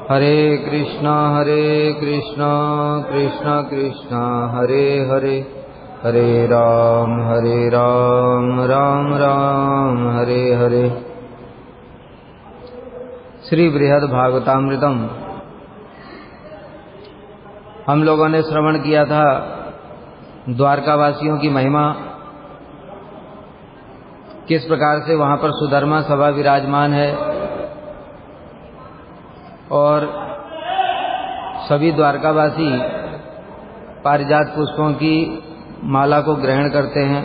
हरे कृष्णा कृष्णा कृष्णा हरे हरे, हरे राम राम राम हरे हरे। श्री बृहद भागवतामृतम हम लोगों ने श्रवण किया था द्वारकावासियों की महिमा, किस प्रकार से वहां पर सुधर्मा सभा विराजमान है और सभी द्वारकावासी पारिजात पुष्पों की माला को ग्रहण करते हैं।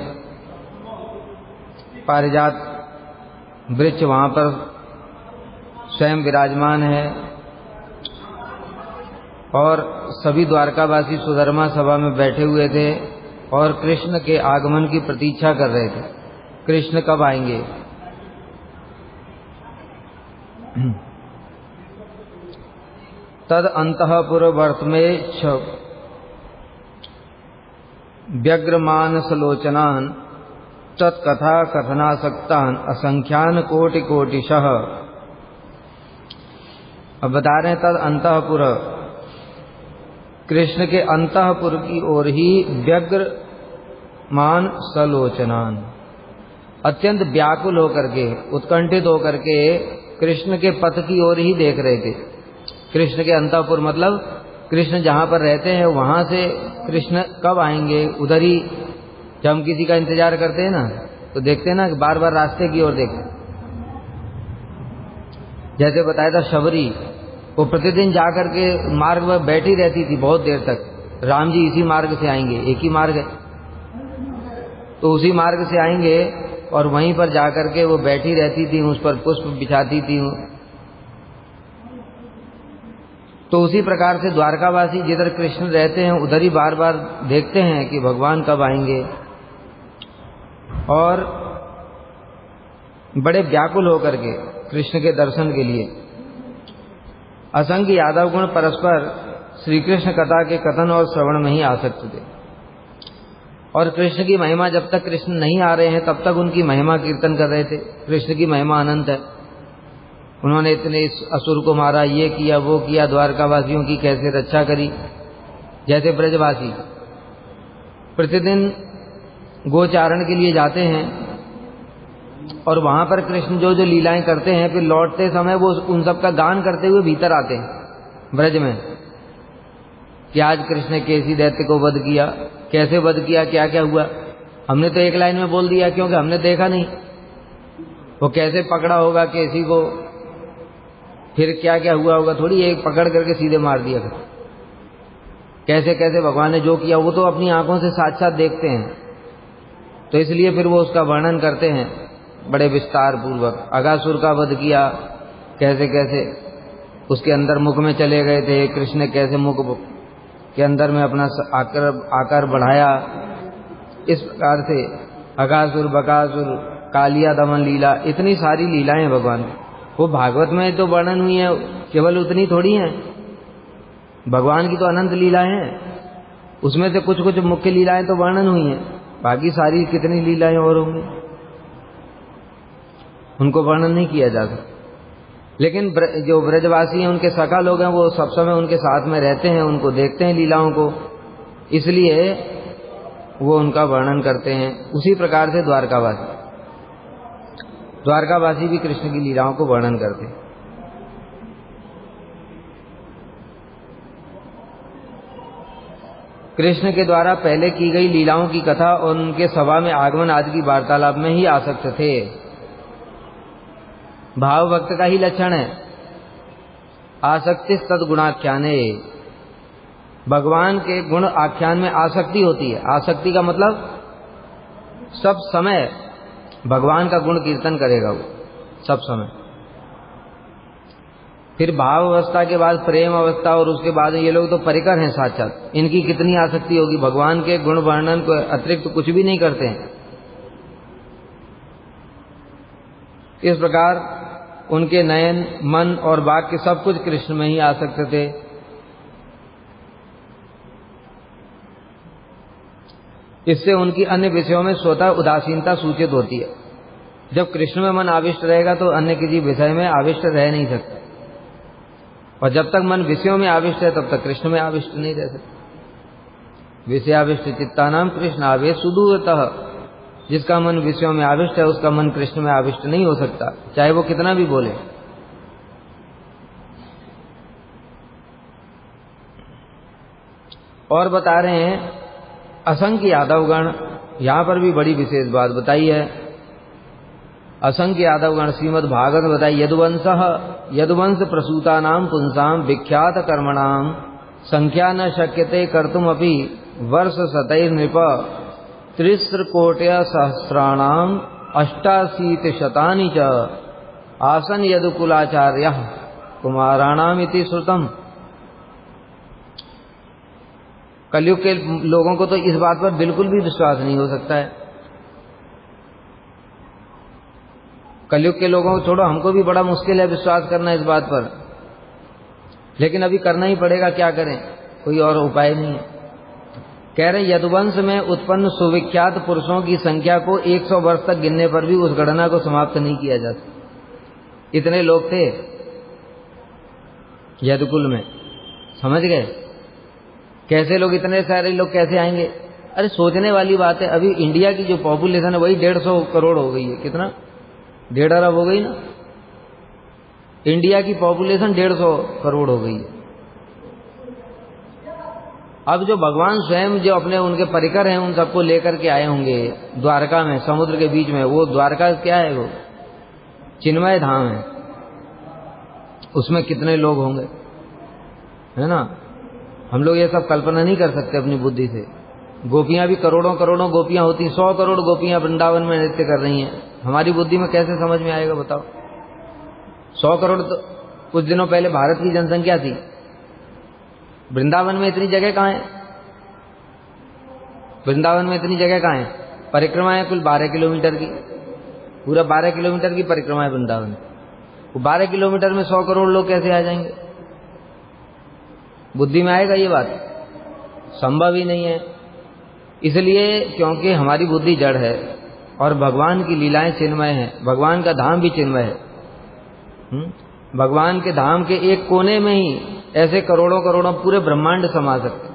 पारिजात वृक्ष वहां पर स्वयं विराजमान है और सभी द्वारकावासी सुधर्मा सभा में बैठे हुए थे और कृष्ण के आगमन की प्रतीक्षा कर रहे थे। कृष्ण कब आएंगे? तद अंतःपुरवर्त में व्यग्रमानसलोचनान् तत्कथा कथनासक्तान् असंख्यान कोटि कोटिशः। अब बता रहे हैं तद अंतःपुर, कृष्ण के अंतःपुर की ओर ही व्यग्रमान सलोचनान्, अत्यंत व्याकुल होकर के, उत्कंठित होकर के कृष्ण के पथ की ओर ही देख रहे थे। कृष्ण के अंतःपुर मतलब कृष्ण जहां पर रहते हैं वहां से कृष्ण कब आएंगे, उधर ही जब हम किसी का इंतजार करते हैं ना तो देखते हैं ना कि बार बार रास्ते की ओर देखते। जैसे बताया था शबरी, वो प्रतिदिन जाकर के मार्ग में बैठी रहती थी बहुत देर तक, राम जी इसी मार्ग से आएंगे, एक ही मार्ग है तो उसी मार्ग से आएंगे और वहीं पर जाकर के वो बैठी रहती थी, उस पर पुष्प बिछाती थी। तो उसी प्रकार से द्वारकावासी जिधर कृष्ण रहते हैं उधर ही बार बार देखते हैं कि भगवान कब आएंगे और बड़े व्याकुल होकर के कृष्ण के दर्शन के लिए। असंख्य यादव गुण परस्पर श्री कृष्ण कथा के कथन और श्रवण में ही आसक्त थे और कृष्ण की महिमा, जब तक कृष्ण नहीं आ रहे हैं तब तक उनकी महिमा कीर्तन कर रहे थे। कृष्ण की महिमा अनंत है, उन्होंने इतने इस असुर को मारा, ये किया वो किया, द्वारकावासियों की कैसे रक्षा करी। जैसे ब्रजवासी प्रतिदिन गोचारण के लिए जाते हैं और वहां पर कृष्ण जो जो लीलाएं करते हैं, फिर लौटते समय वो उन सब का गान करते हुए भीतर आते हैं ब्रज में कि आज कृष्ण ने केसी दैत्य को वध किया, कैसे वध किया, क्या क्या हुआ। हमने तो एक लाइन में बोल दिया क्योंकि हमने देखा नहीं वो कैसे पकड़ा होगा केसी को, फिर क्या क्या हुआ होगा, थोड़ी एक पकड़ करके सीधे मार दिया। कैसे कैसे भगवान ने जो किया वो तो अपनी आंखों से साथ साथ देखते हैं, तो इसलिए फिर वो उसका वर्णन करते हैं बड़े विस्तार पूर्वक। अगासुर का वध किया, कैसे कैसे उसके अंदर मुख में चले गए थे, कृष्ण ने कैसे मुख के अंदर में अपना आकार बढ़ाया। इस प्रकार से अगासुर, बकासुर, कालिया दमन लीला, इतनी सारी लीलाएं भगवान की वो भागवत में तो वर्णन हुई है, केवल उतनी थोड़ी है। भगवान की तो अनंत लीलाएं हैं, उसमें से कुछ कुछ मुख्य लीलाएं तो वर्णन हुई हैं, बाकी सारी कितनी लीलाएं और होंगी उनको वर्णन नहीं किया जा सकता। लेकिन जो ब्रजवासी हैं, उनके सखा लोग हैं, वो सब समय उनके साथ में रहते हैं, उनको देखते हैं लीलाओं को, इसलिए वो उनका वर्णन करते हैं। उसी प्रकार से द्वारकावासी भी कृष्ण की लीलाओं को वर्णन करते हैं। कृष्ण के द्वारा पहले की गई लीलाओं की कथा और उनके सभा में आगमन आदि की वार्तालाप में ही आसक्त थे। भाव भक्त का ही लक्षण है आसक्ति सद्गुणाख्याने, भगवान के गुण आख्यान में आसक्ति होती है। आसक्ति का मतलब सब समय भगवान का गुण कीर्तन करेगा वो, सब समय। फिर भाव अवस्था के बाद प्रेम अवस्था और उसके बाद ये लोग तो परिकर हैं साथ साथ, इनकी कितनी आसक्ति होगी, भगवान के गुण वर्णन को अतिरिक्त तो कुछ भी नहीं करते हैं। इस प्रकार उनके नयन, मन और वाक्य सब कुछ कृष्ण में ही आसक्त थे। इससे उनकी अन्य विषयों में स्वतः उदासीनता सूचित होती है। जब कृष्ण में मन आविष्ट रहेगा तो अन्य किसी विषय में आविष्ट रह नहीं सकता। और जब तक मन विषयों में आविष्ट है तब तक कृष्ण में आविष्ट नहीं रह सकता। विषयाविष्ट चित्तानाम कृष्ण आवेश सुदूरतः, जिसका मन विषयों में आविष्ट है उसका मन कृष्ण में आविष्ट नहीं हो सकता, चाहे वो कितना भी बोले। और बता रहे हैं असंख्य यादवगण, यहां पर भी बड़ी विशेष बात बताई है। असंख्य यादवगण श्रीमद् भागवत बताई, यदुवंश प्रसूतानाम पुंसाम विख्यात कर्मणाम संख्या न शक्यते कर्तुमपि वर्ष शतैर नृप त्रिस्रकोट्य सहस्राणाम अष्टाशीत शतानि च आसन यदुकुलाचार्यः कुमाराणाम इति श्रुतम। कलयुग के लोगों को तो इस बात पर बिल्कुल भी विश्वास नहीं हो सकता है। कलयुग के लोगों को छोड़ो, हमको भी बड़ा मुश्किल है विश्वास करना इस बात पर, लेकिन अभी करना ही पड़ेगा, क्या करें, कोई और उपाय नहीं है। कह रहे यदुवंश में उत्पन्न सुविख्यात पुरुषों की संख्या को 100 वर्ष तक गिनने पर भी उस गणना को समाप्त नहीं किया जा सकता। इतने लोग थे यदुकुल में, समझ गए? कैसे लोग, इतने सारे लोग कैसे आएंगे? अरे सोचने वाली बात है। अभी इंडिया की जो पॉपुलेशन है वही 150 करोड़ हो गई है। कितना? 1.5 अरब हो गई ना। इंडिया की पॉपुलेशन 150 करोड़ हो गई है। अब जो भगवान स्वयं जो अपने उनके परिकर हैं उन सबको लेकर के आए होंगे द्वारका में, समुद्र के बीच में, वो द्वारका क्या है? वो चिन्मय धाम है। उसमें कितने लोग होंगे, है ना? हम लोग ये सब कल्पना नहीं कर सकते अपनी बुद्धि से। गोपियां भी करोड़ों करोड़ों गोपियां होती, 100 करोड़ गोपियां वृंदावन में नृत्य कर रही हैं। हमारी बुद्धि में कैसे समझ में आएगा बताओ? 100 करोड़ तो कुछ दिनों पहले भारत की जनसंख्या थी। वृंदावन में इतनी जगह कहाँ है? वृंदावन में इतनी जगह कहाँ है? परिक्रमा है कुल 12 किलोमीटर की, पूरा 12 किलोमीटर की परिक्रमा है वृंदावन। वो 12 किलोमीटर में 100 करोड़ लोग कैसे आ जाएंगे? बुद्धि में आएगा ये बात? संभव ही नहीं है। इसलिए क्योंकि हमारी बुद्धि जड़ है और भगवान की लीलाएं चिन्मय हैं, भगवान का धाम भी चिन्मय है। भगवान के धाम के एक कोने में ही ऐसे करोड़ों करोड़ों पूरे ब्रह्मांड समा सकते।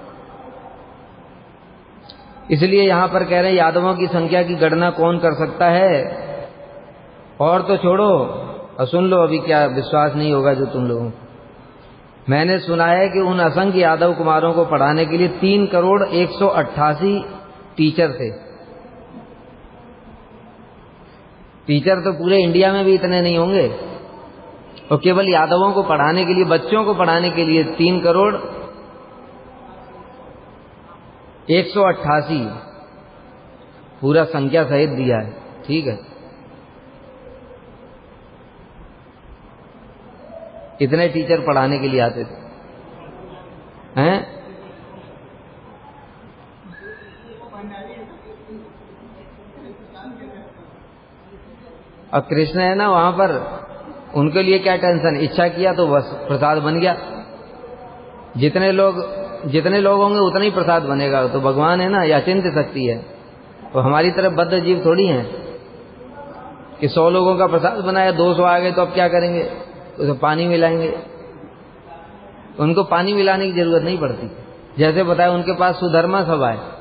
इसलिए यहां पर कह रहे हैं यादवों की संख्या की गणना कौन कर सकता है? और तो छोड़ो, और सुन लो, अभी क्या विश्वास नहीं होगा जो तुम लोगों को। मैंने सुना है कि उन असंख्य यादव कुमारों को पढ़ाने के लिए 3 करोड़ 188 टीचर थे। टीचर तो पूरे इंडिया में भी इतने नहीं होंगे, और केवल यादवों को पढ़ाने के लिए, बच्चों को पढ़ाने के लिए 3 करोड़ 188 पूरा संख्या सहित दिया है। ठीक है, इतने टीचर पढ़ाने के लिए आते थे, हैं? अब कृष्ण है ना वहां पर, उनके लिए क्या टेंशन? इच्छा किया तो बस प्रसाद बन गया। जितने लोग होंगे उतना ही प्रसाद बनेगा। तो भगवान है ना, यह अचिंत्य शक्ति है। तो हमारी तरफ बद्ध जीव थोड़ी हैं कि 100 लोगों का प्रसाद बनाया, 200 आ गए तो अब क्या करेंगे? तो पानी मिलाएंगे। उनको पानी मिलाने की जरूरत नहीं पड़ती। जैसे बताया, उनके पास सुधर्मा सभा है।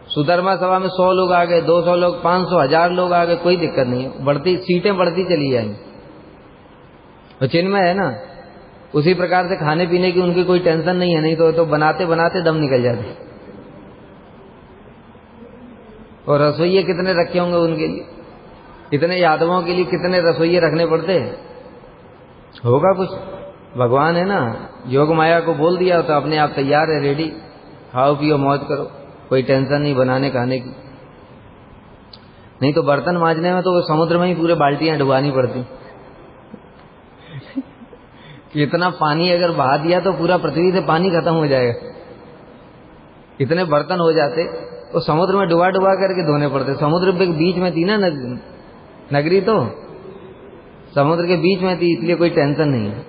सुधर्मा सभा में 100 लोग आ गए, 200 लोग, 500, 1000 लोग आ गए, कोई दिक्कत नहीं है। बढ़ती सीटें बढ़ती चली जाएंगी। तो चिन्मय है ना, उसी प्रकार से खाने पीने की उनकी कोई टेंशन नहीं है। नहीं तो बनाते बनाते दम निकल जाते। और रसोइये कितने रखे होंगे उनके लिए? इतने यादवों के लिए कितने रसोइये रखने पड़ते? होगा कुछ? भगवान है ना, योग माया को बोल दिया तो अपने आप तैयार है, रेडी, खाओ पियो मौज करो, कोई टेंशन नहीं बनाने खाने की। नहीं तो बर्तन मांजने में तो वो समुद्र में ही पूरे बाल्टियां डुबानी पड़ती। कि इतना पानी अगर बहा दिया तो पूरा पृथ्वी से पानी खत्म हो जाएगा। इतने बर्तन हो जाते तो समुद्र में डुबा डुबा करके धोने पड़ते। समुद्र के बीच में थी ना नगरी, तो समुद्र के बीच में थी, इसलिए कोई टेंशन नहीं है।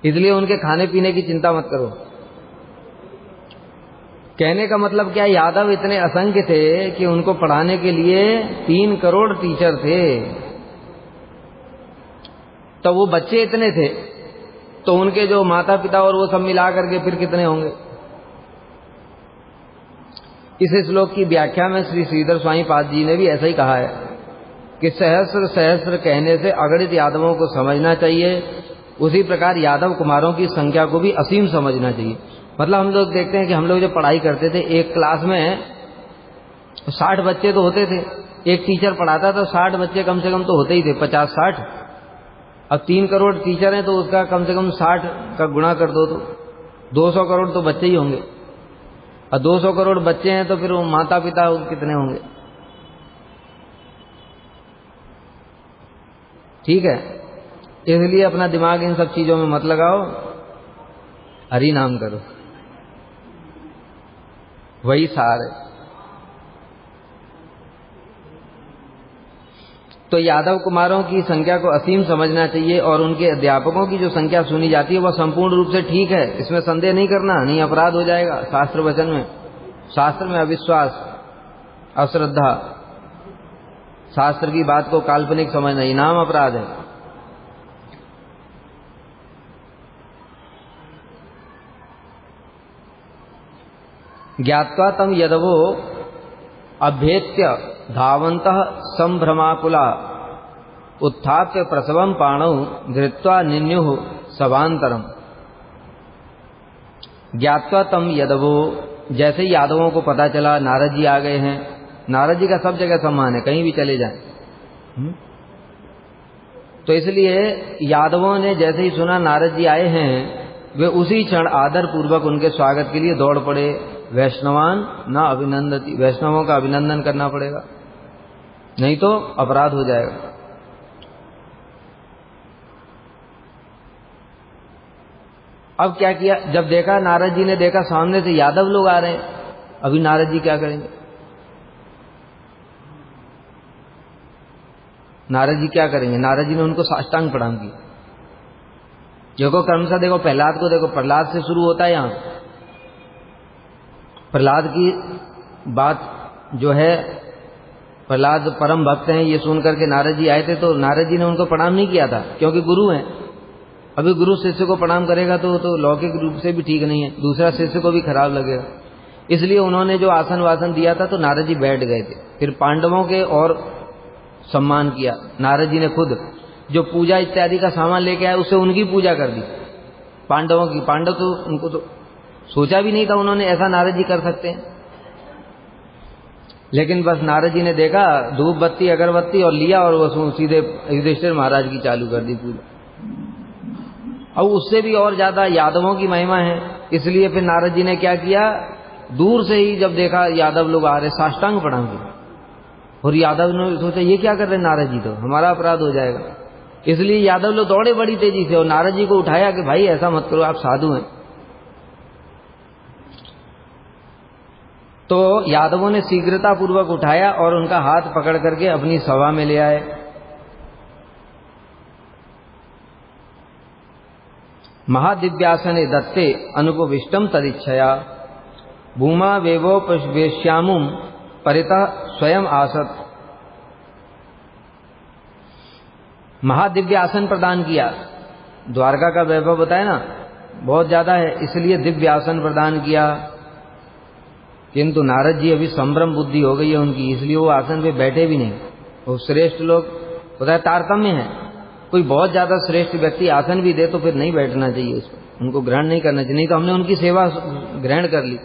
इसलिए उनके खाने पीने की चिंता मत करो। कहने का मतलब क्या, यादव इतने असंख्य थे कि उनको पढ़ाने के लिए 3 करोड़ टीचर थे। तो वो बच्चे इतने थे, तो उनके जो माता पिता और वो सब मिला करके फिर कितने होंगे। इस श्लोक की व्याख्या में श्री श्रीधर स्वामी पाद जी ने भी ऐसा ही कहा है कि सहस्र सहस्र कहने से अगणित यादवों को समझना चाहिए, उसी प्रकार यादव कुमारों की संख्या को भी असीम समझना चाहिए। मतलब हम लोग देखते हैं कि हम लोग जब पढ़ाई करते थे, एक क्लास में 60 बच्चे तो होते थे, एक टीचर पढ़ाता तो 60 बच्चे कम से कम तो होते ही थे, 50-60। अब 3 करोड़ टीचर हैं तो उसका कम से कम 60 का गुणा कर दो तो 200 करोड़ तो बच्चे ही होंगे। और 200 करोड़ बच्चे हैं तो फिर वो माता पिता कितने होंगे। ठीक है, इसलिए अपना दिमाग इन सब चीजों में मत लगाओ, हरि नाम करो, वही सार है। तो यादव कुमारों की संख्या को असीम समझना चाहिए और उनके अध्यापकों की जो संख्या सुनी जाती है वह संपूर्ण रूप से ठीक है, इसमें संदेह नहीं करना, नहीं अपराध हो जाएगा। शास्त्र वचन में, शास्त्र में अविश्वास, अश्रद्धा, शास्त्र की बात को काल्पनिक समझना, ये नाम अपराध है। ज्ञात्वा तम यदवो अभ्येत्य धावन्तः संभ्रमाकुला उत्थाप्य प्रसवम पाणौ धृत्वा निन्युः सभान्तरम। ज्ञात्वा तम यदवो, जैसे ही यादवों को पता चला नारद जी आ गए हैं, नारद जी का सब जगह सम्मान है, कहीं भी चले जाएं। तो इसलिए यादवों ने जैसे ही सुना नारद जी आए हैं, वे उसी क्षण आदर पूर्वक उनके स्वागत के लिए दौड़ पड़े। वैष्णवान ना अभिनंदती, वैष्णवों का अभिनंदन करना पड़ेगा, नहीं तो अपराध हो जाएगा। अब क्या किया, जब देखा, नारद जी ने देखा सामने से यादव लोग आ रहे हैं, अभी नारद जी क्या करेंगे? नारद जी क्या करेंगे? नारद जी ने उनको साष्टांग प्रणाम किया। देखो क्रमशः, देखो प्रहलाद को देखो, प्रहलाद से शुरू होता है। यहां प्रहलाद की बात जो है, प्रहलाद परम भक्त हैं, ये सुन करके नारद जी आए थे, तो नारद जी ने उनको प्रणाम नहीं किया था, क्योंकि गुरु हैं। अभी गुरु शिष्य को प्रणाम करेगा तो लौकिक रूप से भी ठीक नहीं है, दूसरा शिष्य को भी खराब लगेगा। इसलिए उन्होंने जो आसन वासन दिया था तो नारद जी बैठ गए थे। फिर पांडवों के और सम्मान किया नारद जी ने, खुद जो पूजा इत्यादि का सामान लेके आए उससे उनकी पूजा कर दी, पांडवों की। पांडव तो उनको तो सोचा भी नहीं था उन्होंने ऐसा नारद जी कर सकते हैं, लेकिन बस नारद जी ने देखा धूप बत्ती अगरबत्ती और लिया और वो सीधे युधिष्ठिर महाराज की चालू कर दी पूजा। अब उससे भी और ज्यादा यादवों की महिमा है, इसलिए फिर नारद जी ने क्या किया, दूर से ही जब देखा यादव लोग आ रहे, साष्टांग प्रणाम किया। और यादव ने सोचा ये क्या कर रहे नारद जी, तो हमारा अपराध हो जाएगा। इसलिए यादव लोग दौड़े बड़ी तेजी से और नारद जी को उठाया कि भाई ऐसा मत करो, आप साधु हैं। तो यादवों ने शीघ्रता पूर्वक उठाया और उनका हाथ पकड़ करके अपनी सभा में ले आए। महादिव्यासने दत्ते अनुपविष्टम तदिच्छया भूमा वेवोपवेश्यामुम परितः स्वयं आसत। महादिव्य आसन प्रदान किया। द्वारका का वैभव बताया ना, बहुत ज्यादा है, इसलिए दिव्य आसन प्रदान किया। किंतु नारद जी अभी संभ्रम बुद्धि हो गई है उनकी, इसलिए वो आसन पे बैठे भी नहीं। वो श्रेष्ठ लोग बताया तारतम्य है, कोई बहुत ज्यादा श्रेष्ठ व्यक्ति आसन भी दे तो फिर नहीं बैठना चाहिए उस पर, उनको ग्रहण नहीं करना चाहिए। नहीं तो हमने उनकी सेवा ग्रहण कर ली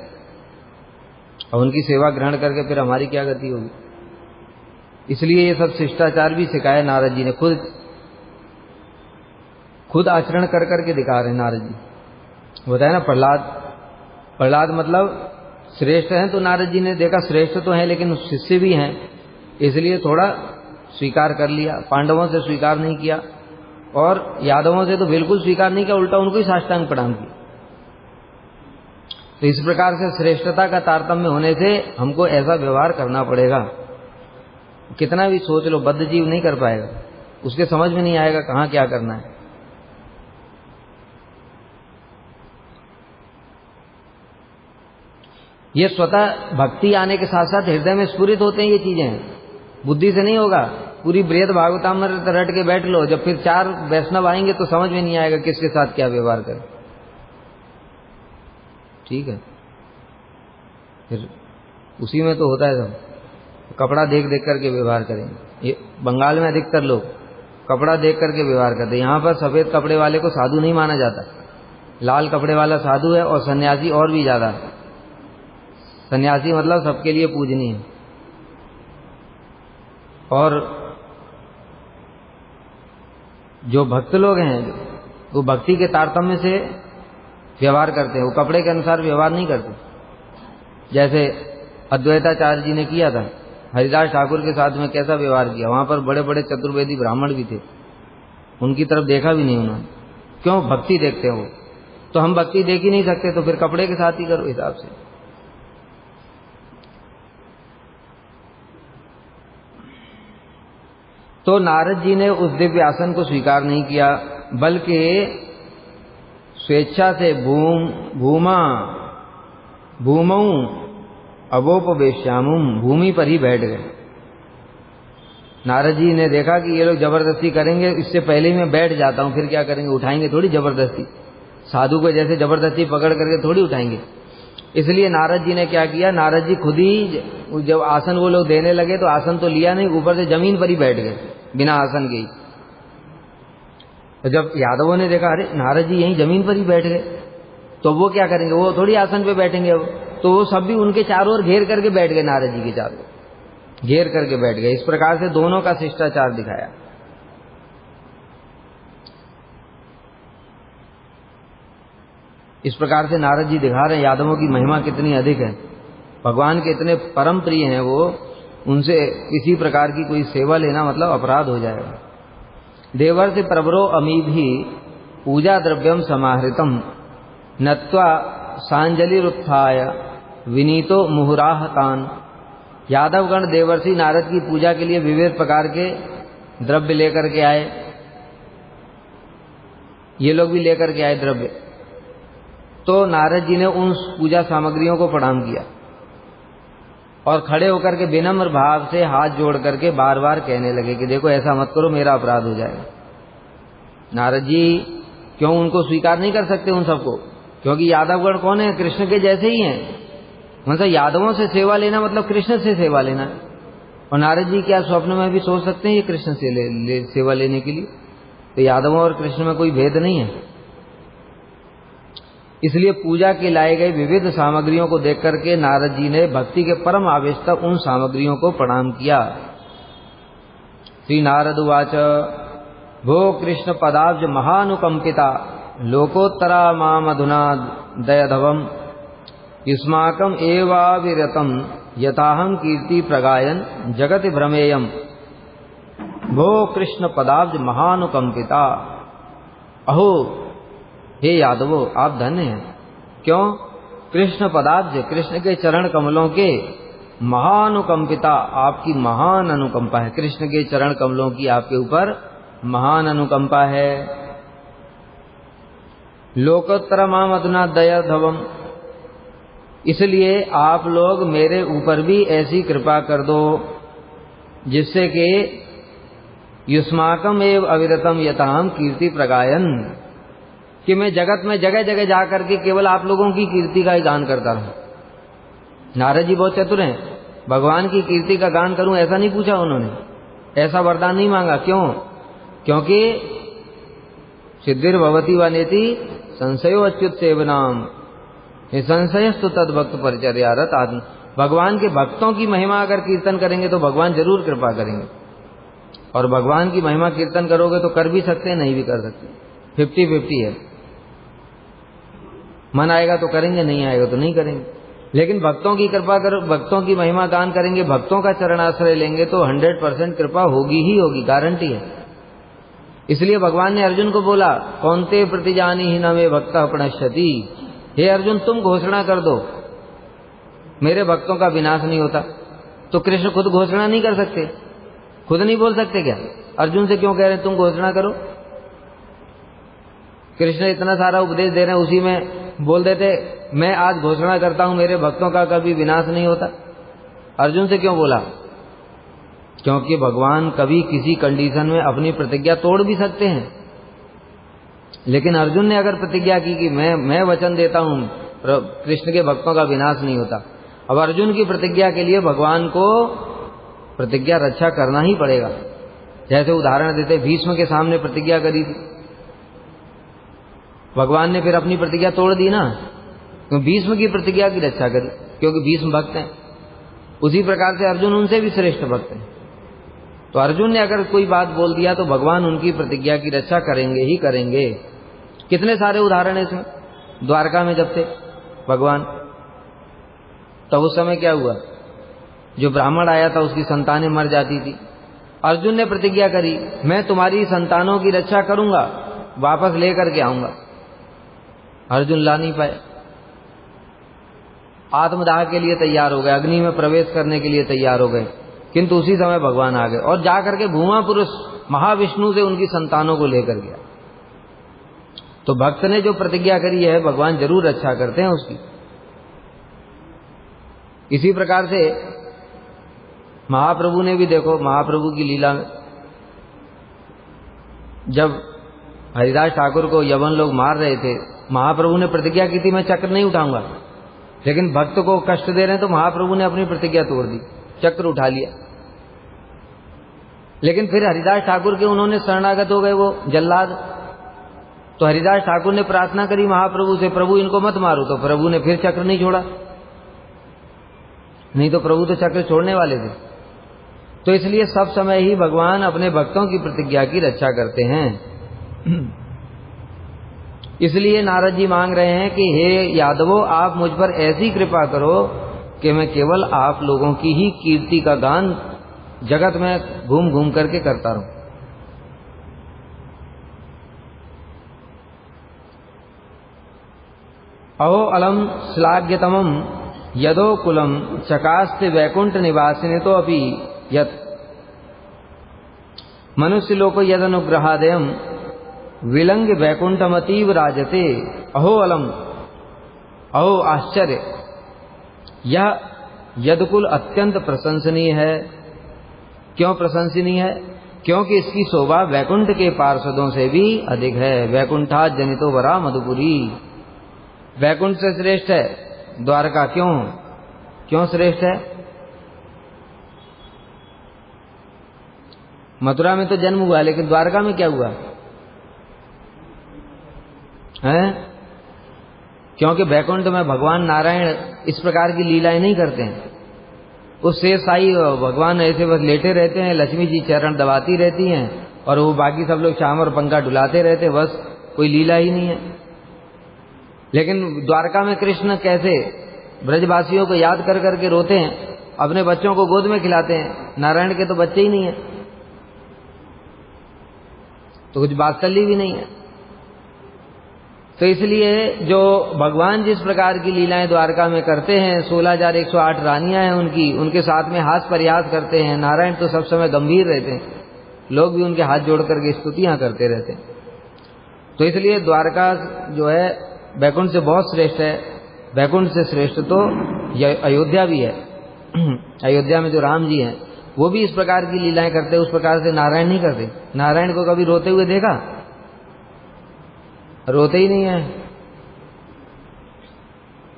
और उनकी सेवा ग्रहण करके फिर हमारी क्या गति होगी। इसलिए ये सब शिष्टाचार भी सिखाया नारद जी ने, खुद आचरण कर करके दिखा रहे नारद जी। बताया ना प्रहलाद मतलब श्रेष्ठ हैं, तो नारद जी ने देखा श्रेष्ठ तो हैं लेकिन शिष्य भी हैं, इसलिए थोड़ा स्वीकार कर लिया। पांडवों से स्वीकार नहीं किया और यादवों से तो बिल्कुल स्वीकार नहीं किया, उल्टा उनको ही साष्टांग प्रणाम किया। तो इस प्रकार से श्रेष्ठता का तारतम्य होने से हमको ऐसा व्यवहार करना पड़ेगा। कितना भी सोच लो, बद्ध जीव नहीं कर पाएगा, उसके समझ में नहीं आएगा कहाँ क्या करना है। ये स्वतः भक्ति आने के साथ साथ हृदय में स्फुरित होते हैं, ये चीजें बुद्धि से नहीं होगा। पूरी बृहद भागवतामृत रट के बैठ लो, जब फिर 4 वैष्णव आएंगे तो समझ में नहीं आएगा किसके साथ क्या व्यवहार करें। ठीक है, फिर उसी में तो होता है सब। कपड़ा देख देख करके व्यवहार करेंगे। ये बंगाल में अधिकतर लोग कपड़ा देख करके व्यवहार करते हैं। यहाँ पर सफेद कपड़े वाले को साधु नहीं माना जाता, लाल कपड़े वाला साधु है, और सन्यासी और भी ज्यादा। सन्यासी मतलब सबके लिए पूजनीय है। और जो भक्त लोग हैं वो भक्ति के तारतम्य से व्यवहार करते हैं, वो कपड़े के अनुसार व्यवहार नहीं करते। जैसे अद्वैताचार्य जी ने किया था, हरिदास ठाकुर के साथ में कैसा व्यवहार किया। वहां पर बड़े बड़े चतुर्वेदी ब्राह्मण भी थे, उनकी तरफ देखा भी नहीं उन्होंने। क्यों? भक्ति देखते हैं वो। तो हम भक्ति देख ही नहीं सकते, तो फिर कपड़े के साथ ही करो हिसाब से। तो नारद जी ने उस दिव्य आसन को स्वीकार नहीं किया, बल्कि स्वेच्छा से भूमौ अवोपवेश्यामुम, भूमि पर ही बैठ गए। नारद जी ने देखा कि ये लोग जबरदस्ती करेंगे, इससे पहले ही मैं बैठ जाता हूं, फिर क्या करेंगे, उठाएंगे थोड़ी जबरदस्ती। साधु को जैसे जबरदस्ती पकड़ करके थोड़ी उठाएंगे। इसलिए नारद जी ने क्या किया, नारद जी खुद ही जब आसन वो लोग देने लगे तो आसन तो लिया नहीं, ऊपर से जमीन पर ही बैठ गए बिना आसन के ही। तो जब यादवों ने देखा अरे नारद जी यहीं जमीन पर ही बैठ गए, तो वो क्या करेंगे, वो थोड़ी आसन पे बैठेंगे अब। तो वो सब भी उनके चारों ओर घेर करके बैठ गए, नारद जी के चारों घेर करके बैठ गए। इस प्रकार से दोनों का शिष्टाचार दिखाया। इस प्रकार से नारद जी दिखा रहे हैं यादवों की महिमा कितनी अधिक है, भगवान के इतने परम प्रिय हैं वो, उनसे किसी प्रकार की कोई सेवा लेना मतलब अपराध हो जाएगा। देवर से प्रवरो अमीभि पूजा द्रव्यम समाहृतम नत्वा सांजलिरुत्थाय विनीतो मुहुराहतान। यादवगण देवर्षि नारद की पूजा के लिए विविध प्रकार के द्रव्य लेकर के आए, ये लोग भी लेकर के आए द्रव्य। तो नारद जी ने उन पूजा सामग्रियों को प्रणाम किया और खड़े होकर के विनम्र भाव से हाथ जोड़ करके बार बार कहने लगे कि देखो ऐसा मत करो, मेरा अपराध हो जाएगा। नारद जी क्यों उनको स्वीकार नहीं कर सकते उन सबको, क्योंकि यादवगण कौन है, कृष्ण के जैसे ही हैं। मतलब यादवों से सेवा लेना मतलब कृष्ण से सेवा लेना। और नारद जी क्या स्वप्न में भी सोच सकते हैं ये कृष्ण से सेवा लेने के लिए? तो यादवों और कृष्ण में कोई भेद नहीं है। इसलिए पूजा के लाए गए विविध सामग्रियों को देख करके नारद जी ने भक्ति के परम आवेश तक उन सामग्रियों को प्रणाम किया। श्री नारद उवाच भो कृष्ण पदाब्ज महानुकंपिता लोकोत्तरा माम अधुना दयधवम युष्माकम एवाविरतम यथाहम कीर्ति प्रगायन जगति भ्रमेयम। भो कृष्ण पदाब्ज महानुकंपिता, अहो हे यादवो आप धन्य हैं। क्यों? कृष्ण पदाब्ज, कृष्ण के चरण कमलों के महानुकंपिता, आपकी महान अनुकंपा है। कृष्ण के चरण कमलों की आपके ऊपर महान अनुकंपा है। लोकोत्तर माम अधुना दयाधवम, इसलिए आप लोग मेरे ऊपर भी ऐसी कृपा कर दो जिससे कि युष्माकम एव अविरतम यथाहम कीर्ति प्रगायन, कि मैं जगत में जगह जगह जाकर के केवल आप लोगों की कीर्ति का ही गान करता रहूं। नारद जी बहुत चतुर हैं, भगवान की कीर्ति का गान करूं ऐसा नहीं पूछा उन्होंने, ऐसा वरदान नहीं मांगा। क्यों? क्योंकि सिद्धिर्भवति वनेति संशयो अच्युत सेवनाम संशयस्तु तद भक्त परिचर्यारत आत्म। भगवान के भक्तों की महिमा अगर कीर्तन करेंगे तो भगवान जरूर कृपा करेंगे, और भगवान की महिमा कीर्तन करोगे तो कर भी सकते हैं, नहीं भी कर सकते, 50-50 है। मन आएगा तो करेंगे, नहीं आएगा तो नहीं करेंगे। लेकिन भक्तों की कृपा करो, भक्तों की महिमा गान करेंगे, भक्तों का चरणाश्रय लेंगे तो 100% कृपा होगी ही होगी, गारंटी है। इसलिए भगवान ने अर्जुन को बोला कौन्ते प्रतिजानी ही न मे भक्तः प्रणश्यति, हे अर्जुन तुम घोषणा कर दो मेरे भक्तों का विनाश नहीं होता। तो कृष्ण खुद घोषणा नहीं कर सकते, खुद नहीं बोल सकते क्या? अर्जुन से क्यों कह रहे हैं तुम घोषणा करो? कृष्ण इतना सारा उपदेश दे रहे हैं, उसी में बोल देते मैं आज घोषणा करता हूं मेरे भक्तों का कभी विनाश नहीं होता। अर्जुन से क्यों बोला? क्योंकि भगवान कभी किसी कंडीशन में अपनी प्रतिज्ञा तोड़ भी सकते हैं। लेकिन अर्जुन ने अगर प्रतिज्ञा की कि मैं वचन देता हूं कृष्ण के भक्तों का विनाश नहीं होता, अब अर्जुन की प्रतिज्ञा के लिए भगवान को प्रतिज्ञा रक्षा करना ही पड़ेगा। जैसे उदाहरण देते, भीष्म के सामने प्रतिज्ञा करी थी, भगवान ने फिर अपनी प्रतिज्ञा तोड़ दी ना, तो भीष्म की प्रतिज्ञा की रक्षा करी क्योंकि भीष्म भक्त हैं। उसी प्रकार से अर्जुन उनसे भी श्रेष्ठ भक्त हैं। तो अर्जुन ने अगर कोई बात बोल दिया तो भगवान उनकी प्रतिज्ञा की रक्षा करेंगे ही करेंगे। कितने सारे उदाहरण है इसमें। द्वारका में जब थे भगवान, तब उस समय क्या हुआ, जो ब्राह्मण आया था उसकी संतानें मर जाती थी। अर्जुन ने प्रतिज्ञा करी, मैं तुम्हारी संतानों की रक्षा करूंगा, वापस लेकर के आऊंगा। अर्जुन ला नहीं पाए, आत्मदाह के लिए तैयार हो गए, अग्नि में प्रवेश करने के लिए तैयार हो गए। किंतु उसी समय भगवान आ गए और जाकर के भूमा पुरुष महाविष्णु से उनकी संतानों को लेकर गया। तो भक्त ने जो प्रतिज्ञा करी है भगवान जरूर रक्षा करते हैं उसकी। इसी प्रकार से महाप्रभु ने भी देखो, महाप्रभु की लीला में जब हरिदास ठाकुर को यवन लोग मार रहे थे, महाप्रभु ने प्रतिज्ञा की थी मैं चक्र नहीं उठाऊंगा, लेकिन भक्त को कष्ट दे रहे हैं तो महाप्रभु ने अपनी प्रतिज्ञा तोड़ दी, चक्र उठा लिया। लेकिन फिर हरिदास ठाकुर के उन्होंने शरणागत हो गए वो जल्लाद, तो हरिदास ठाकुर ने प्रार्थना करी महाप्रभु से, प्रभु इनको मत मारो, तो प्रभु ने फिर चक्र नहीं छोड़ा, नहीं तो प्रभु तो चक्र छोड़ने वाले थे। तो इसलिए सब समय ही भगवान अपने भक्तों की प्रतिज्ञा की रक्षा करते हैं। इसलिए नारद जी मांग रहे हैं कि हे यादवों, आप मुझ पर ऐसी कृपा करो कि मैं केवल आप लोगों की ही कीर्ति का गान जगत में घूम घूम करके करता रहूं। अहो अलम श्लाघ्यतमम यदो कुलम चकास्ते वैकुंठ निवासिने तो अपि यत मनुष्य लोको यद अनुग्रहादयम विलंग वैकुंठमतीव राजते। अहो अलम, अहो आश्चर्य, यह यदकुल अत्यंत प्रशंसनीय है। क्यों प्रशंसनीय है? क्योंकि इसकी शोभा वैकुंठ के पार्षदों से भी अधिक है। वैकुंठा जनितो वरा मधुपुरी, वैकुंठ से श्रेष्ठ है द्वारका। क्यों श्रेष्ठ है? मथुरा में तो जन्म हुआ, लेकिन द्वारका में क्या हुआ है? क्योंकि वैकुंठ में भगवान नारायण इस प्रकार की लीलाएं नहीं करते हैं। उस शेष साई भगवान ऐसे बस लेटे रहते हैं, लक्ष्मी जी चरण दबाती रहती हैं और वो बाकी सब लोग चाम और पंखा डुलाते रहते हैं, बस कोई लीला ही नहीं है। लेकिन द्वारका में कृष्ण कैसे ब्रजवासियों को याद कर करके रोते हैं, अपने बच्चों को गोद में खिलाते हैं। नारायण के तो बच्चे ही नहीं है, तो कुछ वात्सल्य भी नहीं है। तो इसलिए जो भगवान जिस प्रकार की लीलाएं द्वारका में करते हैं, 16,108 रानियां हैं उनकी, उनके साथ में हास प्रयास करते हैं। नारायण तो सब समय गंभीर रहते हैं, लोग भी उनके हाथ जोड़ करके स्तुतियां करते रहते हैं। तो इसलिए द्वारका जो है वैकुंठ से बहुत श्रेष्ठ है। वैकुंठ से श्रेष्ठ तो अयोध्या भी है। अयोध्या में जो राम जी हैं वो भी इस प्रकार की लीलाएं करते, उस प्रकार से नारायण नहीं करते। नारायण को कभी रोते हुए देखा? रोते ही नहीं है।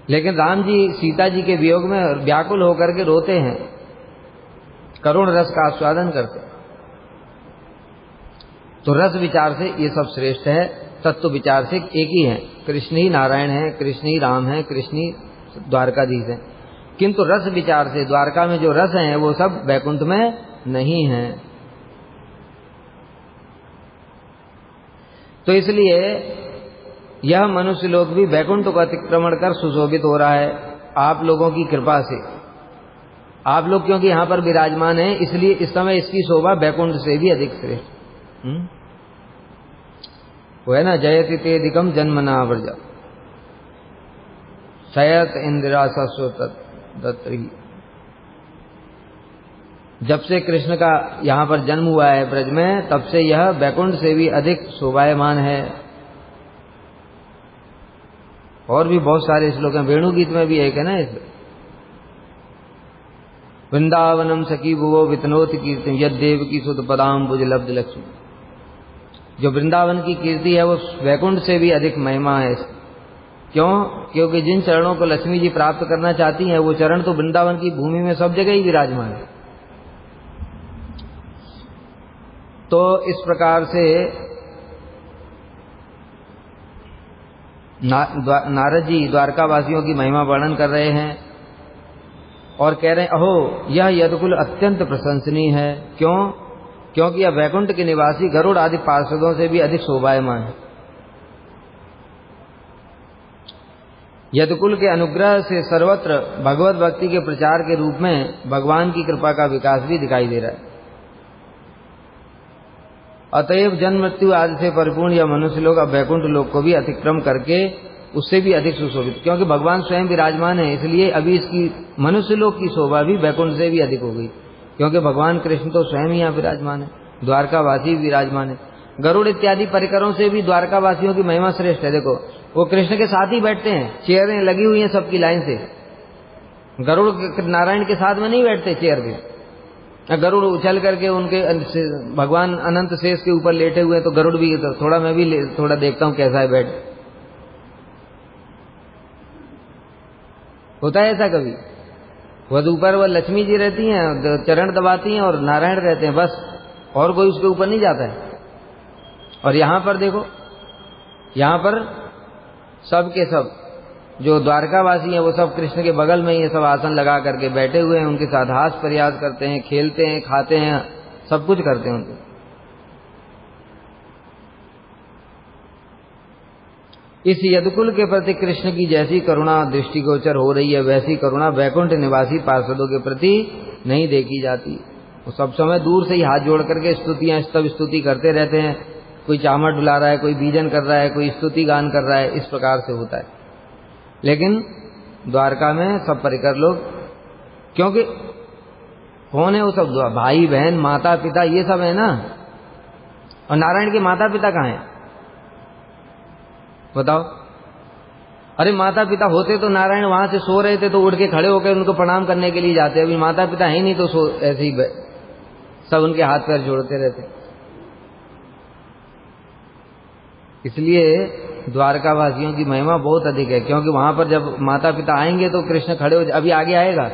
लेकिन राम जी सीता जी के वियोग में व्याकुल होकर के रोते हैं, करुण रस का आस्वादन करते। तो रस विचार से ये सब श्रेष्ठ है, तत्व विचार से एक ही है, कृष्ण ही नारायण है, कृष्ण ही राम है, कृष्ण ही द्वारकाधीश है। किंतु रस विचार से द्वारका में जो रस हैं वो सब वैकुंठ में नहीं है। तो इसलिए यह मनुष्य लोग भी वैकुंठ को अतिक्रमण कर सुशोभित हो रहा है आप लोगों की कृपा से। आप लोग क्योंकि यहाँ पर विराजमान हैं, इसलिए इस समय इसकी शोभा वैकुंठ से भी अधिक श्रेष्ठ। वो है ना, जयति तेदिकम जन्मना व्रज शयत इंदिरा सस्वतत्री। जब से कृष्ण का यहाँ पर जन्म हुआ है ब्रज में, तब से यह वैकुंठ से भी अधिक शोभायमान है। और भी बहुत सारे श्लोक हैं, वेणु गीत में भी एक है ना, इस वृंदावनम सखी भुवो वितनोत कीर्ति यद्देव की सुत पदाम बुज लब्ध लक्ष्मी। जो वृंदावन की कीर्ति है वो वैकुंठ से भी अधिक महिमा है। क्यों? क्योंकि जिन चरणों को लक्ष्मी जी प्राप्त करना चाहती हैं वो चरण तो वृंदावन की भूमि में सब जगह ही विराजमान है। तो इस प्रकार से नारद जी द्वारकावासियों की महिमा वर्णन कर रहे हैं और कह रहे हैं अहो यह यदुकुल अत्यंत प्रशंसनीय है। क्यों? क्योंकि यह वैकुंठ के निवासी गरुड़ आदि पार्षदों से भी अधिक शोभायमान है। यदुकुल के अनुग्रह से सर्वत्र भगवत भक्ति के प्रचार के रूप में भगवान की कृपा का विकास भी दिखाई दे रहा है। अतएव जन्म मृत्यु आदि से परिपूर्ण यह मनुष्य लोग अब वैकुंठ लोक को भी अतिक्रम करके उससे भी अधिक सुशोभित, क्योंकि भगवान स्वयं विराजमान है इसलिए अभी इसकी मनुष्य लोक की शोभा भी वैकुंठ से भी अधिक हो गई, क्योंकि भगवान कृष्ण तो स्वयं ही यहाँ विराजमान है, द्वारकावासी विराजमान है। गरुड़ इत्यादि परिकरों से भी द्वारकावासियों की महिमा श्रेष्ठ है। देखो वो कृष्ण के साथ ही बैठते हैं, चेयरें लगी हुई हैं सबकी लाइन से। गरुड़ नारायण के साथ में नहीं बैठते चेयर पे। गरुड़ उछल करके उनके भगवान अनंत शेष के ऊपर लेटे हुए तो गरुड़ भी थोड़ा मैं भी थोड़ा देखता हूं कैसा है बैठ। होता है ऐसा कभी? वह ऊपर वह लक्ष्मी जी रहती हैं, चरण दबाती हैं और नारायण रहते हैं, बस और कोई उसके ऊपर नहीं जाता है। और यहां पर देखो, यहां पर सब के सब जो द्वारकावासी हैं वो सब कृष्ण के बगल में ही सब आसन लगा करके बैठे हुए हैं, उनके साथ हास प्रयास करते हैं, खेलते हैं, खाते हैं, सब कुछ करते हैं उनके। इस यदुकुल के प्रति कृष्ण की जैसी करुणा दृष्टिगोचर हो रही है वैसी करुणा वैकुंठ निवासी पार्षदों के प्रति नहीं देखी जाती। वो सब समय दूर से ही हाथ जोड़ करके स्तुतियां स्तव स्तुति करते रहते हैं। कोई चामड़ डुला रहा है, कोई बीजन कर रहा है, कोई स्तुति गान कर रहा है, इस प्रकार से होता है। लेकिन द्वारका में सब परिकर लोग, क्योंकि कौन है वो सब? भाई बहन माता पिता ये सब है ना। और नारायण के माता पिता कहाँ हैं बताओ? अरे माता पिता होते तो नारायण वहां से सो रहे थे तो उठ के खड़े होकर उनको प्रणाम करने के लिए जाते। अभी माता पिता है नहीं तो ऐसे ही सब उनके हाथ पैर जोड़ते रहते। इसलिए द्वारकावासियों की महिमा बहुत अधिक है, क्योंकि वहां पर जब माता पिता आएंगे तो कृष्ण खड़े हो, अभी आगे आएगा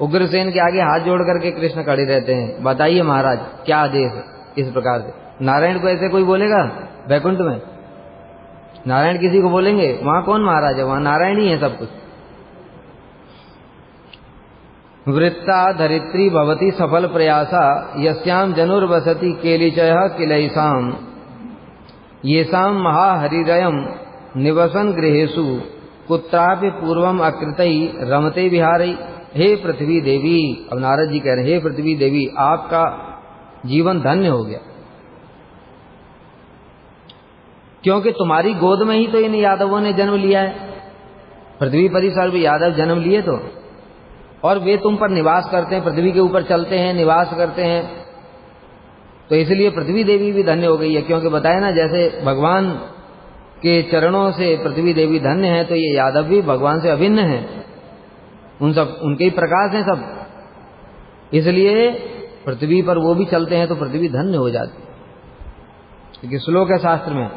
उग्रसेन के आगे हाथ जोड़ करके कृष्ण खड़े रहते हैं, बताइए महाराज क्या आदेश है। इस प्रकार से नारायण को ऐसे कोई बोलेगा वैकुंठ में? नारायण किसी को बोलेंगे? वहां कौन महाराज है? वहां नारायण ही है सब कुछ। वृत्ता धरित्री भवती सफल प्रयासा यस्याम जनुर्वसति केलिचयः किलैसाम येषाम महाहरिरयम निवसन गृहेषु कुत्रापि पूर्वम अकृतई रमते विहारई। हे पृथ्वी देवी, अब नारद जी कह रहे हैं हे पृथ्वी देवी आपका जीवन धन्य हो गया, क्योंकि तुम्हारी गोद में ही तो इन यादवों ने जन्म लिया है। पृथ्वी पर ही सर्व यादव जन्म लिए तो, और वे तुम पर निवास करते हैं, पृथ्वी के ऊपर चलते हैं, निवास करते हैं, तो इसलिए पृथ्वी देवी भी धन्य हो गई है। क्योंकि बताया ना जैसे भगवान के चरणों से पृथ्वी देवी धन्य है, तो ये यादव भी भगवान से अभिन्न है, उन सब उनके ही प्रकाश हैं सब, इसलिए पृथ्वी पर वो भी चलते हैं तो पृथ्वी धन्य हो जाती है। क्योंकि श्लोक है शास्त्र में,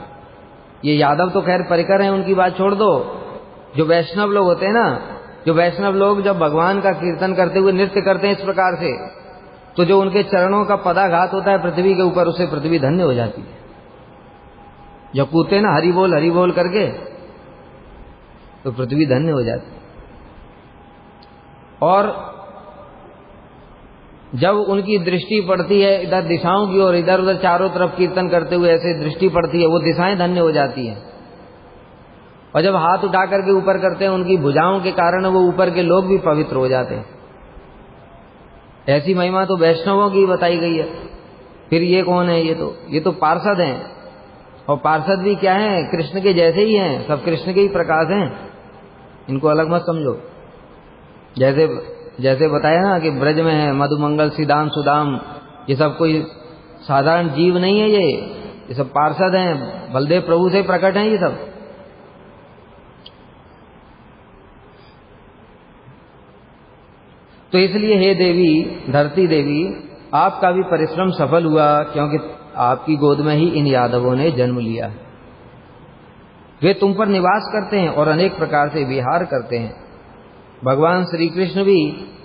ये यादव तो खैर परिकर हैं, उनकी बात छोड़ दो। जो वैष्णव लोग होते हैं ना, जो वैष्णव लोग जब भगवान का कीर्तन करते हुए नृत्य करते हैं इस प्रकार से, तो जो उनके चरणों का पदाघात होता है पृथ्वी के ऊपर, उससे पृथ्वी धन्य हो जाती है। जब कूदते ना हरि बोल करके, तो पृथ्वी धन्य हो जाती है। और जब उनकी दृष्टि पड़ती है इधर दिशाओं की ओर, इधर उधर चारों तरफ कीर्तन करते हुए ऐसे दृष्टि पड़ती है, वो दिशाएं धन्य हो जाती हैं। और जब हाथ उठा करके ऊपर करते हैं, उनकी भुजाओं के कारण वो ऊपर के लोग भी पवित्र हो जाते हैं। ऐसी महिमा तो वैष्णवों की बताई गई है। फिर ये कौन है? ये तो पार्षद हैं, और पार्षद भी क्या है? कृष्ण के जैसे ही हैं, सब कृष्ण के ही प्रकाश हैं, इनको अलग मत समझो। जैसे बताया ना कि ब्रज में है मधुमंगल सीधाम सुदाम, ये सब कोई साधारण जीव नहीं है, ये सब पार्षद हैं, बलदेव प्रभु से प्रकट हैं ये सब। तो इसलिए हे देवी धरती देवी, आपका भी परिश्रम सफल हुआ, क्योंकि आपकी गोद में ही इन यादवों ने जन्म लिया है। वे तुम पर निवास करते हैं और अनेक प्रकार से विहार करते हैं। भगवान श्री कृष्ण भी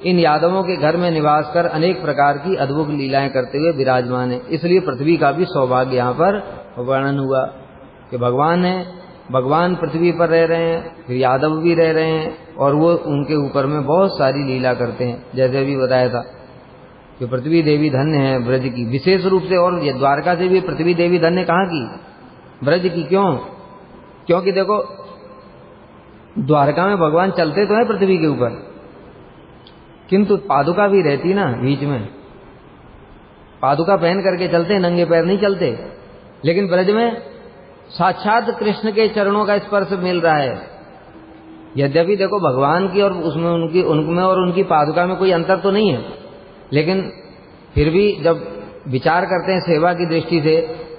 इन यादवों के घर में निवास कर अनेक प्रकार की अद्भुत लीलाएं करते हुए विराजमान है। इसलिए पृथ्वी का भी सौभाग्य यहाँ पर वर्णन हुआ कि भगवान पृथ्वी पर रह रहे हैं, फिर यादव भी रह रहे हैं, और वो उनके ऊपर में बहुत सारी लीला करते हैं। जैसे अभी बताया था कि पृथ्वी देवी धन्य है ब्रज की, विशेष रूप से। और द्वारका से भी पृथ्वी देवी धन्य कहाँ की? ब्रज की। क्यों? क्योंकि देखो, द्वारका में भगवान चलते तो है पृथ्वी के ऊपर, किंतु पादुका भी रहती ना बीच में, पादुका पहन करके चलते, नंगे पैर नहीं चलते। लेकिन ब्रज में साक्षात कृष्ण के चरणों का स्पर्श मिल रहा है। यद्यपि देखो भगवान की और उसमें उनमें और उनकी पादुका में कोई अंतर तो नहीं है, लेकिन फिर भी जब विचार करते हैं सेवा की दृष्टि से,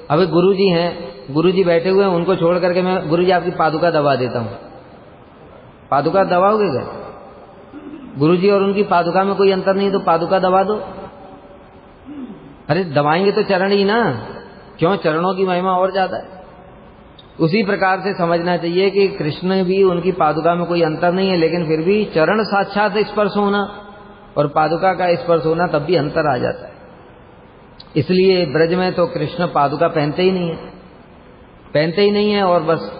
अभी गुरुजी हैं, गुरुजी बैठे हुए हैं, उनको छोड़ करके मैं गुरुजी आपकी पादुका दबा देता हूं, पादुका दबाओगे क्या? गुरुजी और उनकी पादुका में कोई अंतर नहीं, तो पादुका दबा दो। अरे दबाएंगे तो चरण ही ना, क्यों? चरणों की महिमा और ज्यादा है। उसी प्रकार से समझना चाहिए कि कृष्ण भी, उनकी पादुका में कोई अंतर नहीं है, लेकिन फिर भी चरण साक्षात स्पर्श होना और पादुका का स्पर्श होना, तब भी अंतर आ जाता है। इसलिए ब्रज में तो कृष्ण पादुका पहनते ही नहीं है और बस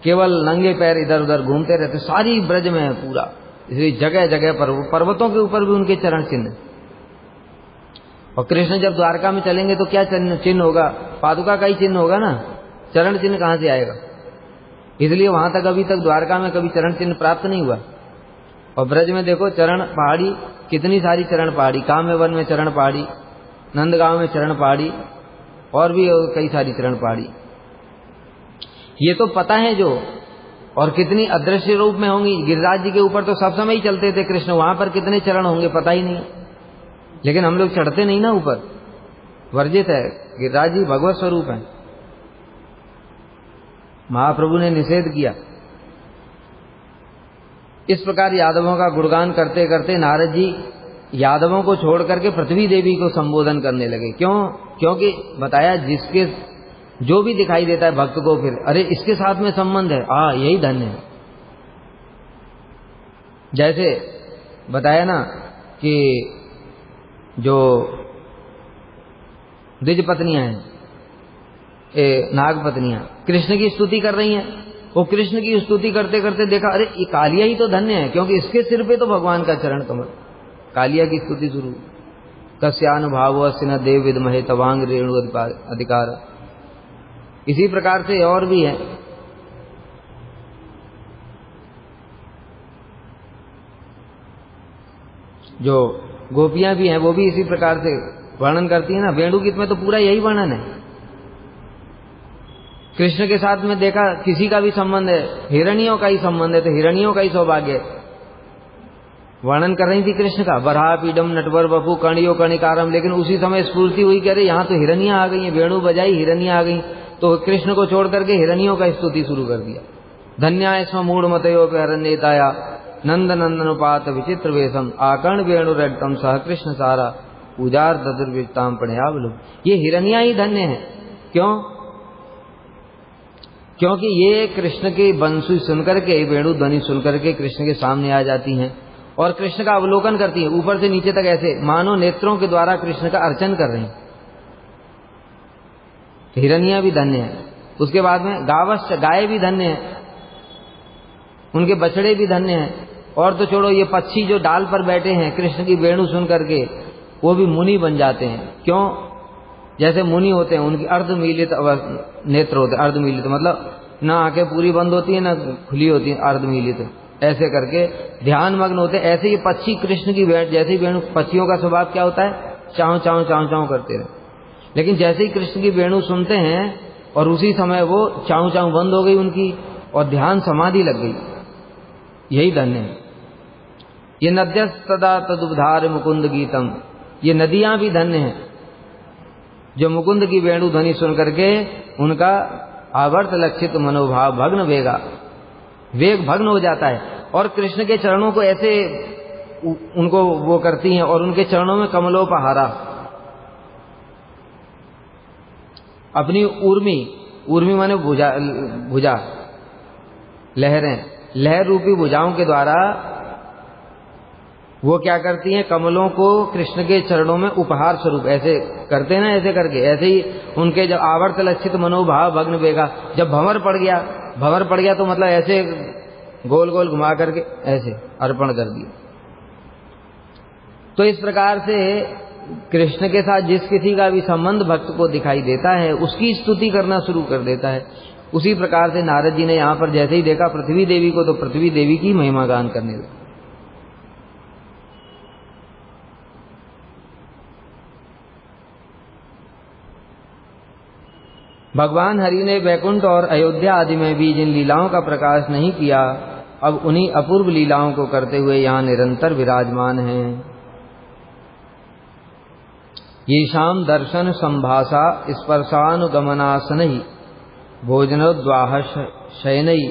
केवल नंगे पैर इधर उधर घूमते रहते, सारी ब्रज में है पूरा। इसलिए जगह जगह पर, पर्वतों के ऊपर भी उनके चरण चिन्ह। और कृष्ण जब द्वारका में चलेंगे तो क्या चिन्ह होगा? पादुका का ही चिन्ह होगा ना, चरण चिन्ह कहां से आएगा? इसलिए वहां तक अभी तक द्वारका में कभी चरण चिन्ह प्राप्त नहीं हुआ। और ब्रज में देखो चरण पहाड़ी, कितनी सारी चरण पहाड़ी, काम्यवन में चरण पहाड़ी, नंदगांव में चरण पहाड़ी, और भी कई सारी चरण पहाड़ी। ये तो पता है जो, और कितनी अदृश्य रूप में होंगी। गिरिराज जी के ऊपर तो सब समय ही चलते थे कृष्ण, वहां पर कितने चरण होंगे पता ही नहीं, लेकिन हम लोग चढ़ते नहीं ना ऊपर, वर्जित है। गिरिराज जी भगवत स्वरूप है, महाप्रभु ने निषेध किया। इस प्रकार यादवों का गुणगान करते करते नारद जी यादवों को छोड़ करके पृथ्वी देवी को संबोधन करने लगे। क्यों? क्योंकि बताया जिसके जो भी दिखाई देता है भक्त को, फिर अरे इसके साथ में संबंध है, यही धन्य है। जैसे बताया ना कि जो द्विज पत्नियां हैं, नाग पत्नियां कृष्ण की स्तुति कर रही हैं, वो कृष्ण की स्तुति करते करते देखा, अरे ये कालिया ही तो धन्य है, क्योंकि इसके सिर पे तो भगवान का चरण कमल। कालिया की स्तुति शुरू, कस्यानुभाव न देव विद्महे तवांग रेणु अधिकार। इसी प्रकार से और भी है। जो गोपियां भी हैं वो भी इसी प्रकार से वर्णन करती है ना। वेणुगीत में तो पूरा यही वर्णन है। कृष्ण के साथ में देखा किसी का भी संबंध है, हिरनियों का ही संबंध है, तो हिरनियों का ही सौभाग्य वर्णन कर रही थी कृष्ण का। बरहा पीडम नटवर बपू कणियो कणिकारम, लेकिन उसी समय स्फूर्ति हुई, कह रहे यहाँ तो हिरनियां आ गई हैं, वेणु बजाई हिरनियां आ गई, तो कृष्ण को छोड़ करके हिरनियों का स्तुति शुरू कर दिया। धन्या स्म मूढ़ मतयो हरण्यताया नंद नंदनुपात विचित्र वेशम आकर्ण वेणु रटम सह कृष्ण सारा पूजार ददुर्विताम प्रणयावलु। ये हिरनियां ही धन्य है। क्यों? क्योंकि ये कृष्ण की बंसुरी सुनकर के, वेणु ध्वनि सुनकर के कृष्ण के सामने आ जाती हैं और कृष्ण का अवलोकन करती हैं, ऊपर से नीचे तक, ऐसे मानो नेत्रों के द्वारा कृष्ण का अर्चन कर रहे हैं। हिरनियां भी धन्य है। उसके बाद में गावश्च, गाय भी धन्य है, उनके बछड़े भी धन्य हैं। और तो छोड़ो, ये पक्षी जो डाल पर बैठे हैं कृष्ण की वेणु सुन करके, वो भी मुनि बन जाते हैं। क्यों? जैसे मुनि होते हैं, उनकी अर्धमीलित नेत्र होते हैं। अर्धमीलित मतलब ना आंखें पूरी बंद होती है ना खुली होती है, अर्धमीलित ऐसे करके ध्यान मग्न होते हैं। ऐसे ये पक्षी कृष्ण की वेणु, जैसे ही वेणु, पक्षियों का स्वभाव क्या होता है? चाव चाव चाव चाव करते रहे। लेकिन जैसे ही कृष्ण की वेणु सुनते हैं और उसी समय वो चाव चाव बंद हो गई उनकी और ध्यान समाधि लग गई, यही धन्य है। ये नद्य सदा तदुपधार मुकुंद गीतम, ये नदियां भी धन्य हैं जो मुकुंद की वेणु ध्वनि सुन करके उनका आवर्त लक्षित मनोभाव भग्न वेग भग्न हो जाता है और कृष्ण के चरणों को ऐसे उनको वो करती हैं और उनके चरणों में कमलोपहारा अपनी ऊर्मी माने भुजा लहरें, लहर रूपी भुजाओं के द्वारा वो क्या करती हैं, कमलों को कृष्ण के चरणों में उपहार स्वरूप ऐसे करते हैं ना, ऐसे करके, ऐसे ही उनके जब आवर्त लक्षित मनोभाव भग्न बेगा, जब भंवर पड़ गया तो मतलब ऐसे गोल गोल घुमा करके ऐसे अर्पण कर दिया। तो इस प्रकार से कृष्ण के साथ जिस किसी का भी संबंध भक्त को दिखाई देता है उसकी स्तुति करना शुरू कर देता है। उसी प्रकार से नारद जी ने यहाँ पर जैसे ही देखा पृथ्वी देवी को, तो पृथ्वी देवी की महिमा गान करने लगे। भगवान हरि ने वैकुंठ और अयोध्या आदि में भी जिन लीलाओं का प्रकाश नहीं किया, अब उन्हीं अपूर्व लीलाओं को करते हुए यहाँ निरंतर विराजमान हैं। येषां दर्शन संभाषा स्पर्शानुगमनासनैः भोजनोद्वाह शयनैः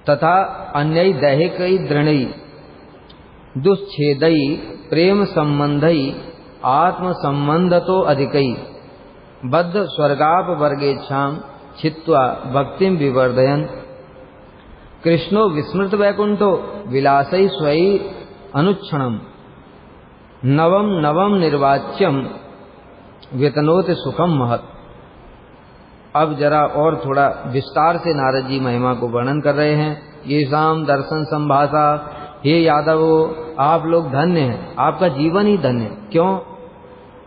तथा अन्यैः दैहिकैः दृढैः दुश्छेदैः प्रेम संबंधैः आत्म संबंधतो अधिकैः बद्ध स्वर्गाप वर्गेच्छां छित्त्वा भक्तिं विवर्धयन् कृष्णो विस्मृत वैकुंठो विलासै स्वै अनुक्षणम् नवम नवम निर्वाच्यम वेतनोत सुखम महत्। अब जरा और थोड़ा विस्तार से नारद जी महिमा को वर्णन कर रहे हैं। ये शाम दर्शन संभाषा, हे यादवो आप लोग धन्य हैं, आपका जीवन ही धन्य है। क्यों?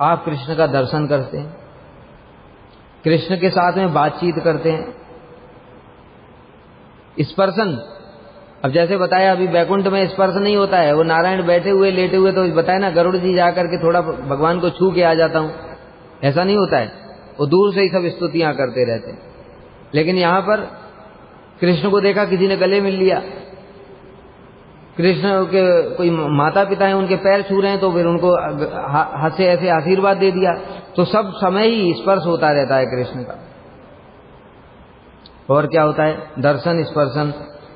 आप कृष्ण का दर्शन करते हैं, कृष्ण के साथ में बातचीत करते हैं। स्पर्शन, अब जैसे बताया अभी वैकुंठ में स्पर्श नहीं होता है, वो नारायण बैठे हुए लेटे हुए, तो बताया ना गरुड़ जी जाकर के थोड़ा भगवान को छू के आ जाता हूं, ऐसा नहीं होता है, वो दूर से ही सब स्तुतियां करते रहते हैं। लेकिन यहां पर कृष्ण को देखा किसी ने गले मिल लिया, कृष्ण के कोई माता पिता हैं उनके पैर छू रहे हैं, तो फिर उनको हाथ से ऐसे आशीर्वाद दे दिया, तो सब समय ही स्पर्श होता रहता है कृष्ण का। और क्या होता है? दर्शन स्पर्शन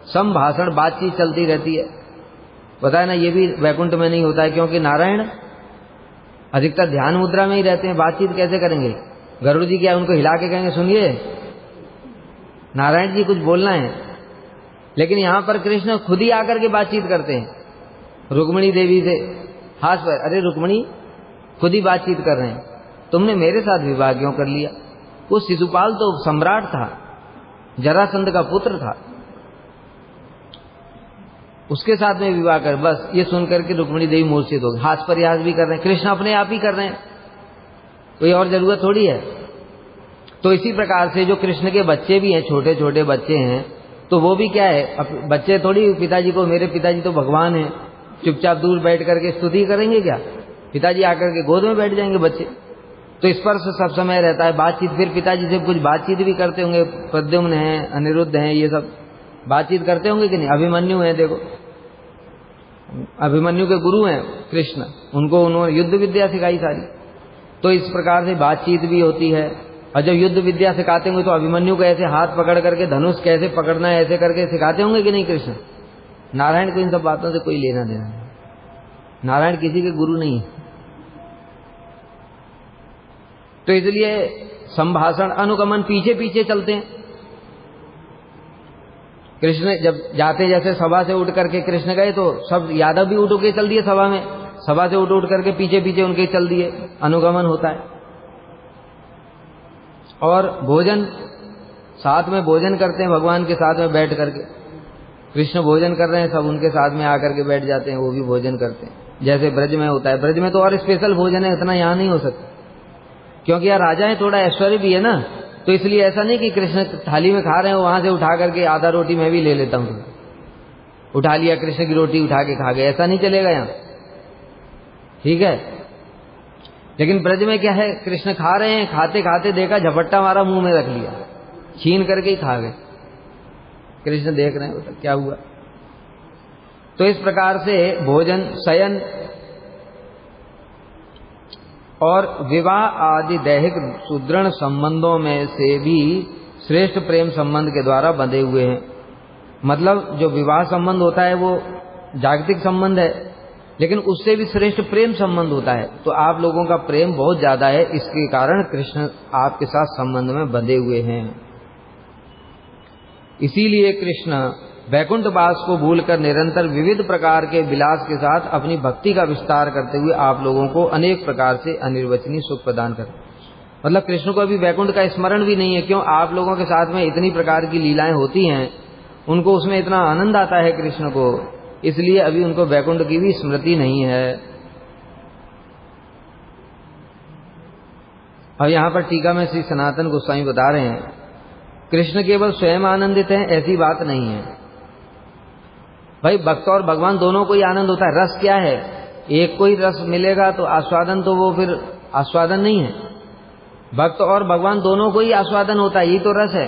संभाषण, बातचीत चलती रहती है। बताया ना, ये भी वैकुंठ में नहीं होता है, क्योंकि नारायण अधिकतर ध्यान मुद्रा में ही रहते हैं, बातचीत कैसे करेंगे? गरुड़ जी क्या उनको हिला के कहेंगे सुनिए नारायण जी कुछ बोलना है? लेकिन यहां पर कृष्ण खुद ही आकर के बातचीत करते हैं रुक्मिणी देवी से, हाथ पर, अरे रुक्मिणी खुद ही बातचीत कर रहे हैं, तुमने मेरे साथ विवाह क्यों कर लिया? वो शिशुपाल तो सम्राट था, जरासंध का पुत्र था, उसके साथ में विवाह कर, बस ये सुनकर के रुक्मिणी देवी मूर्छित हो गई। हाथ पर याद भी कर रहे हैं, कृष्ण अपने आप ही कर रहे हैं, कोई और जरूरत थोड़ी है। तो इसी प्रकार से जो कृष्ण के बच्चे भी हैं, छोटे छोटे बच्चे हैं, तो वो भी क्या है, अब बच्चे थोड़ी पिताजी को, मेरे पिताजी तो भगवान हैं, चुपचाप दूर बैठ करके स्तुति करेंगे क्या? पिताजी आकर के गोद में बैठ जाएंगे बच्चे। तो स्पर्श सब समय रहता है, बातचीत, फिर पिताजी से कुछ बातचीत भी करते होंगे, प्रद्युम्न हैं, अनिरुद्ध हैं, ये सब बातचीत करते होंगे कि नहीं? अभिमन्यु है, देखो अभिमन्यु के गुरु हैं कृष्ण, उनको उन्होंने युद्ध विद्या सिखाई सारी, तो इस प्रकार से बातचीत भी होती है। और जब युद्ध विद्या सिखाते होंगे तो अभिमन्यु को ऐसे हाथ पकड़ करके धनुष कैसे पकड़ना है ऐसे करके सिखाते होंगे कि नहीं कृष्ण? नारायण को इन सब बातों से कोई लेना देना नहीं, नारायण किसी के गुरु नहीं है। तो इसलिए संभाषण अनुगमन, पीछे पीछे चलते हैं। कृष्ण जब जाते, जैसे सभा से उठ करके कृष्ण गए तो सब यादव भी उठ के चल दिए सभा में, सभा से उठ करके पीछे पीछे उनके चल दिए, अनुगमन होता है। और भोजन, साथ में भोजन करते हैं, भगवान के साथ में बैठ करके कृष्ण भोजन कर रहे हैं, सब उनके साथ में आकर के बैठ जाते हैं, वो भी भोजन करते हैं, जैसे ब्रज में होता है। ब्रज में तो और स्पेशल भोजन है, इतना यहाँ नहीं हो सकता, क्योंकि यहाँ राजा है, थोड़ा ऐश्वर्य भी है ना, तो इसलिए ऐसा नहीं कि कृष्ण थाली में खा रहे हैं वहां से उठा करके आधा रोटी मैं भी ले लेता हूं, उठा लिया कृष्ण की रोटी उठा के खा गए, ऐसा नहीं चलेगा यहाँ, ठीक है। लेकिन ब्रज में क्या है, कृष्ण खा रहे हैं, खाते खाते देखा झपट्टा मारा, मुंह में रख लिया, छीन करके ही खा गए। कृष्ण देख रहे हैं क्या हुआ। तो इस प्रकार से भोजन, शयन और विवाह आदि दैहिक सुदृढ़ संबंधों में से भी श्रेष्ठ प्रेम संबंध के द्वारा बंधे हुए हैं। मतलब जो विवाह संबंध होता है वो जागतिक संबंध है, लेकिन उससे भी श्रेष्ठ प्रेम संबंध होता है। तो आप लोगों का प्रेम बहुत ज्यादा है, इसके कारण कृष्ण आपके साथ संबंध में बंधे हुए हैं। इसीलिए कृष्ण वैकुंठ वास को भूलकर निरंतर विविध प्रकार के विलास के साथ अपनी भक्ति का विस्तार करते हुए आप लोगों को अनेक प्रकार से अनिर्वचनीय सुख प्रदान करते। मतलब कृष्ण को अभी वैकुंठ का स्मरण भी नहीं है। क्यों? आप लोगों के साथ में इतनी प्रकार की लीलाएं होती हैं, उनको उसमें इतना आनंद आता है कृष्ण को, इसलिए अभी उनको वैकुंठ की भी स्मृति नहीं है। अब यहां पर टीका में श्री सनातन गोस्वामी बता रहे हैं, कृष्ण केवल स्वयं आनंदित हैं ऐसी बात नहीं है भाई। भक्त और भगवान दोनों को ही आनंद होता है। रस क्या है? एक को ही रस मिलेगा तो आस्वादन, तो वो फिर आस्वादन नहीं है। भक्त और भगवान दोनों को ही आस्वादन होता है, यही तो रस है।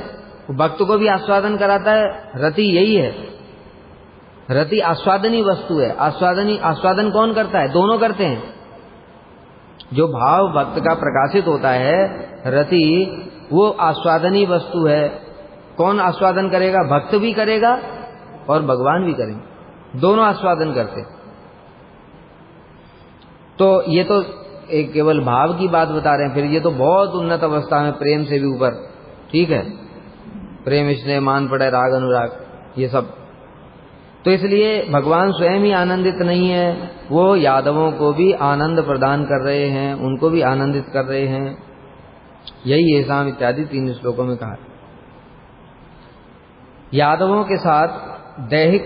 भक्त को भी आस्वादन कराता है, रति यही है। रति आस्वादनी वस्तु है। आस्वादन कौन करता है? दोनों करते हैं। जो भाव भक्त का प्रकाशित होता है, रति, वो आस्वादनी वस्तु है। कौन आस्वादन करेगा? भक्त भी करेगा और भगवान भी करेंगे, दोनों आस्वादन करते। तो ये तो एक केवल भाव की बात बता रहे हैं, फिर ये तो बहुत उन्नत अवस्था में, प्रेम से भी ऊपर, ठीक है, प्रेम स्नेह मान पड़े राग अनुराग, ये सब। तो इसलिए भगवान स्वयं ही आनंदित नहीं है, वो यादवों को भी आनंद प्रदान कर रहे हैं, उनको भी आनंदित कर रहे हैं। यही येषाम् इत्यादि 3 श्लोकों में कहा। यादवों के साथ दैहिक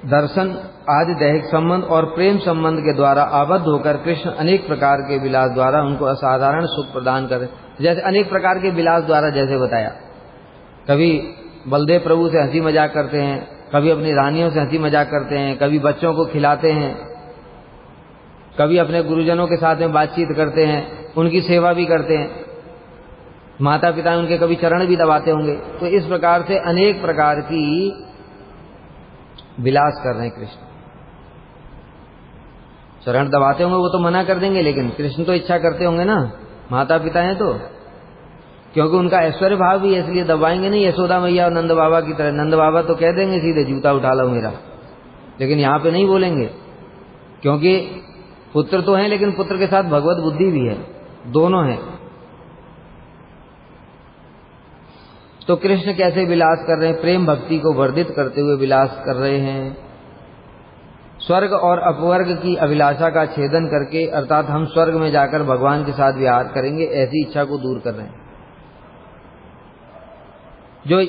दर्शन आदि दैहिक संबंध और प्रेम संबंध के द्वारा आबद्ध होकर कृष्ण अनेक प्रकार के विलास द्वारा उनको असाधारण सुख प्रदान कर, जैसे अनेक प्रकार के विलास द्वारा, जैसे बताया, कभी बलदेव प्रभु से हंसी मजाक करते हैं, कभी अपनी रानियों से हंसी मजाक करते हैं, कभी बच्चों को खिलाते हैं, कभी अपने गुरुजनों के साथ में बातचीत करते हैं, उनकी सेवा भी करते हैं, माता पिता उनके कभी चरण भी दबाते होंगे। तो इस प्रकार से अनेक प्रकार की विलास कर रहे हैं कृष्ण। चरण दबाते होंगे वो तो मना कर देंगे, लेकिन कृष्ण तो इच्छा करते होंगे ना, माता पिता हैं तो, क्योंकि उनका ऐश्वर्य भाव भी है, इसलिए दबाएंगे नहीं। यशोदा मैया और नंद बाबा की तरह, नंद बाबा तो कह देंगे सीधे जूता उठा लो मेरा, लेकिन यहां पे नहीं बोलेंगे, क्योंकि पुत्र तो हैं लेकिन पुत्र के साथ भगवत बुद्धि भी है, दोनों हैं। तो कृष्ण कैसे विलास कर रहे हैं? प्रेम भक्ति को वर्धित करते हुए विलास कर रहे हैं। स्वर्ग और अपवर्ग की अभिलाषा का छेदन करके, अर्थात हम स्वर्ग में जाकर भगवान के साथ विहार करेंगे, ऐसी इच्छा को दूर कर रहे हैं। जो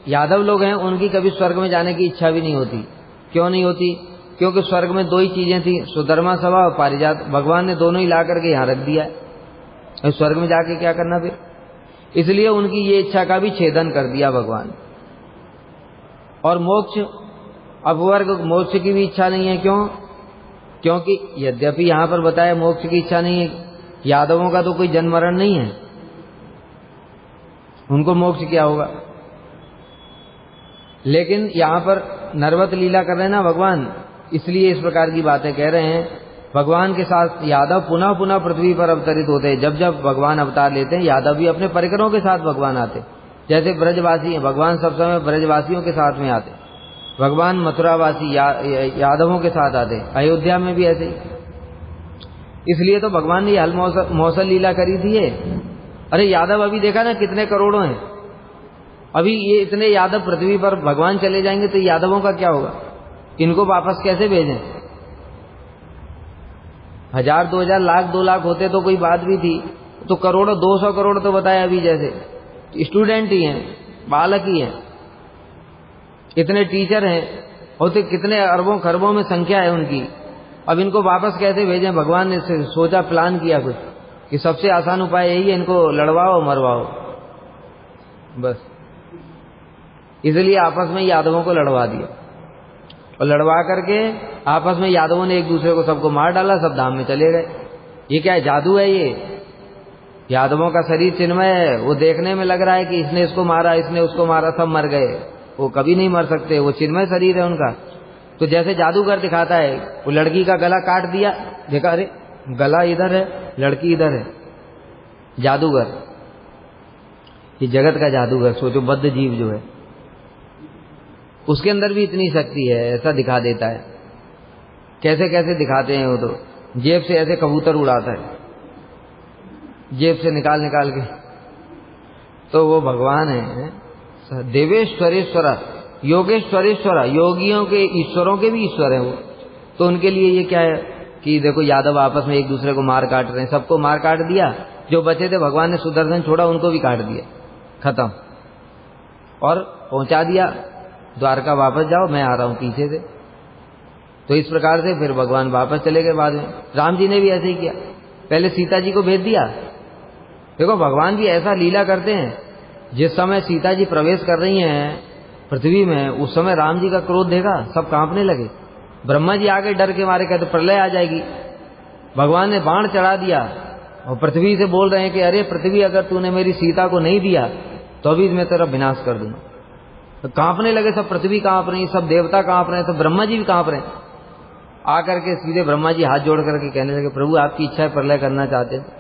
यादव लोग हैं उनकी कभी स्वर्ग में जाने की इच्छा भी नहीं होती। क्यों नहीं होती? क्योंकि स्वर्ग में 2 ही चीजें थी, सुधर्मा सभा और पारिजात। भगवान ने दोनों ही ला करके यहां रख दिया है, स्वर्ग में जाके क्या करना फिर? इसलिए उनकी ये इच्छा का भी छेदन कर दिया भगवान। और मोक्ष, अपवर्ग, मोक्ष की भी इच्छा नहीं है। क्यों? क्योंकि यद्यपि यहां पर बताया मोक्ष की इच्छा नहीं है, यादवों का तो कोई जन्म मरण नहीं है, उनको मोक्ष क्या होगा। लेकिन यहां पर नरवत लीला कर रहे हैं ना भगवान, इसलिए इस प्रकार की बातें कह रहे हैं। भगवान के साथ यादव पुनः पुनः पृथ्वी पर अवतरित होते हैं। जब जब भगवान अवतार लेते हैं, यादव भी अपने परिकरों के साथ भगवान आते। जैसे ब्रजवासी हैं, भगवान सब समय ब्रजवासियों के साथ में आते। भगवान मथुरावासी यादवों के साथ आते। अयोध्या में भी ऐसे ही। इसलिए तो भगवान ने हल मौसल लीला करी थी ये। अरे यादव अभी देखा ना कितने करोड़ों हैं। अभी ये इतने यादव पृथ्वी पर भगवान चले जाएंगे तो यादवों का क्या होगा? इनको वापस कैसे भेजें? 1000, 2000, लाख, 2 लाख होते तो कोई बात भी थी, तो करोड़ों, 200 करोड़ तो बताया अभी, जैसे स्टूडेंट ही हैं, बालक ही हैं, इतने टीचर हैं, और तो कितने अरबों खरबों में संख्या है उनकी। अब इनको वापस कैसे भेजें? भगवान ने सोचा, प्लान किया कुछ कि सबसे आसान उपाय यही है, इनको लड़वाओ मरवाओ बस। इसलिए आपस में यादवों को लड़वा दिया, और लड़वा करके आपस में यादवों ने एक दूसरे को सबको मार डाला, सब धाम में चले गए। ये क्या है? जादू है ये। यादवों का शरीर चिन्मय है, वो देखने में लग रहा है कि इसने इसको मारा, इसने उसको मारा, सब मर गए। वो कभी नहीं मर सकते, वो चिन्मय शरीर है उनका। तो जैसे जादूगर दिखाता है, वो लड़की का गला काट दिया, देखा अरे गला इधर है, लड़की इधर है। जादूगर, ये जगत का जादूगर, सोचो बद्ध जीव जो है, उसके अंदर भी इतनी शक्ति है, ऐसा दिखा देता है। कैसे कैसे दिखाते हैं वो तो, जेब से ऐसे कबूतर उड़ाता है, जेब से निकाल निकाल के। तो वो भगवान है देवेश्वरेश्वर, योगेश्वरेश्वर, योगियों के ईश्वरों के भी ईश्वर हैं वो। तो उनके लिए ये क्या है कि देखो यादव आपस में एक दूसरे को मार काट रहे हैं, सबको मार काट दिया, जो बचे थे भगवान ने सुदर्शन छोड़ा उनको भी काट दिया, खत्म, और पहुंचा दिया द्वारका, वापस जाओ मैं आ रहा हूं पीछे से। तो इस प्रकार से फिर भगवान वापस चले गए। बाद में राम जी ने भी ऐसे ही किया, पहले सीता जी को भेज दिया। देखो भगवान भी ऐसा लीला करते हैं, जिस समय सीता जी प्रवेश कर रही हैं पृथ्वी में, उस समय राम जी का क्रोध देखा, सब कांपने लगे। ब्रह्मा जी आगे डर के मारे कहते प्रलय आ जाएगी। भगवान ने बाण चढ़ा दिया और पृथ्वी से बोल रहे हैं कि अरे पृथ्वी, अगर तूने मेरी सीता को नहीं दिया तो अभी मैं तेरा विनाश कर दूंगा। तो कांपने लगे सब, पृथ्वी कांप रही, सब देवता कांप रहे हैं, तो ब्रह्मा जी भी कांप रहे हैं। आकर के सीधे ब्रह्मा जी हाथ जोड़ करके कहने लगे प्रभु आपकी इच्छा है, प्रलय करना चाहते थे,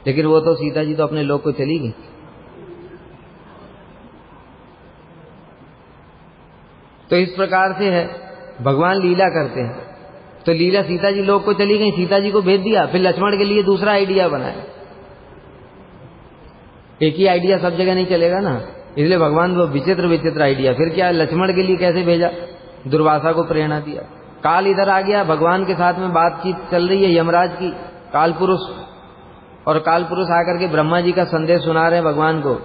लेकिन वो तो सीता जी तो अपने लोक को चली गई। तो इस प्रकार से है भगवान लीला करते हैं। तो लीला, सीता जी लोक को चली गई, सीता जी को भेज दिया, फिर लक्ष्मण के लिए दूसरा आइडिया बनाया। एक ही आइडिया सब जगह नहीं चलेगा ना, इसलिए भगवान वो विचित्र विचित्र आइडिया। फिर क्या, लक्ष्मण के लिए कैसे भेजा, दुर्वासा को प्रेरणा दिया। काल इधर आ गया, भगवान के साथ में बातचीत चल रही है यमराज की, काल पुरुष, और काल पुरुष आकर के ब्रह्मा जी का संदेश सुना रहे हैं भगवान को,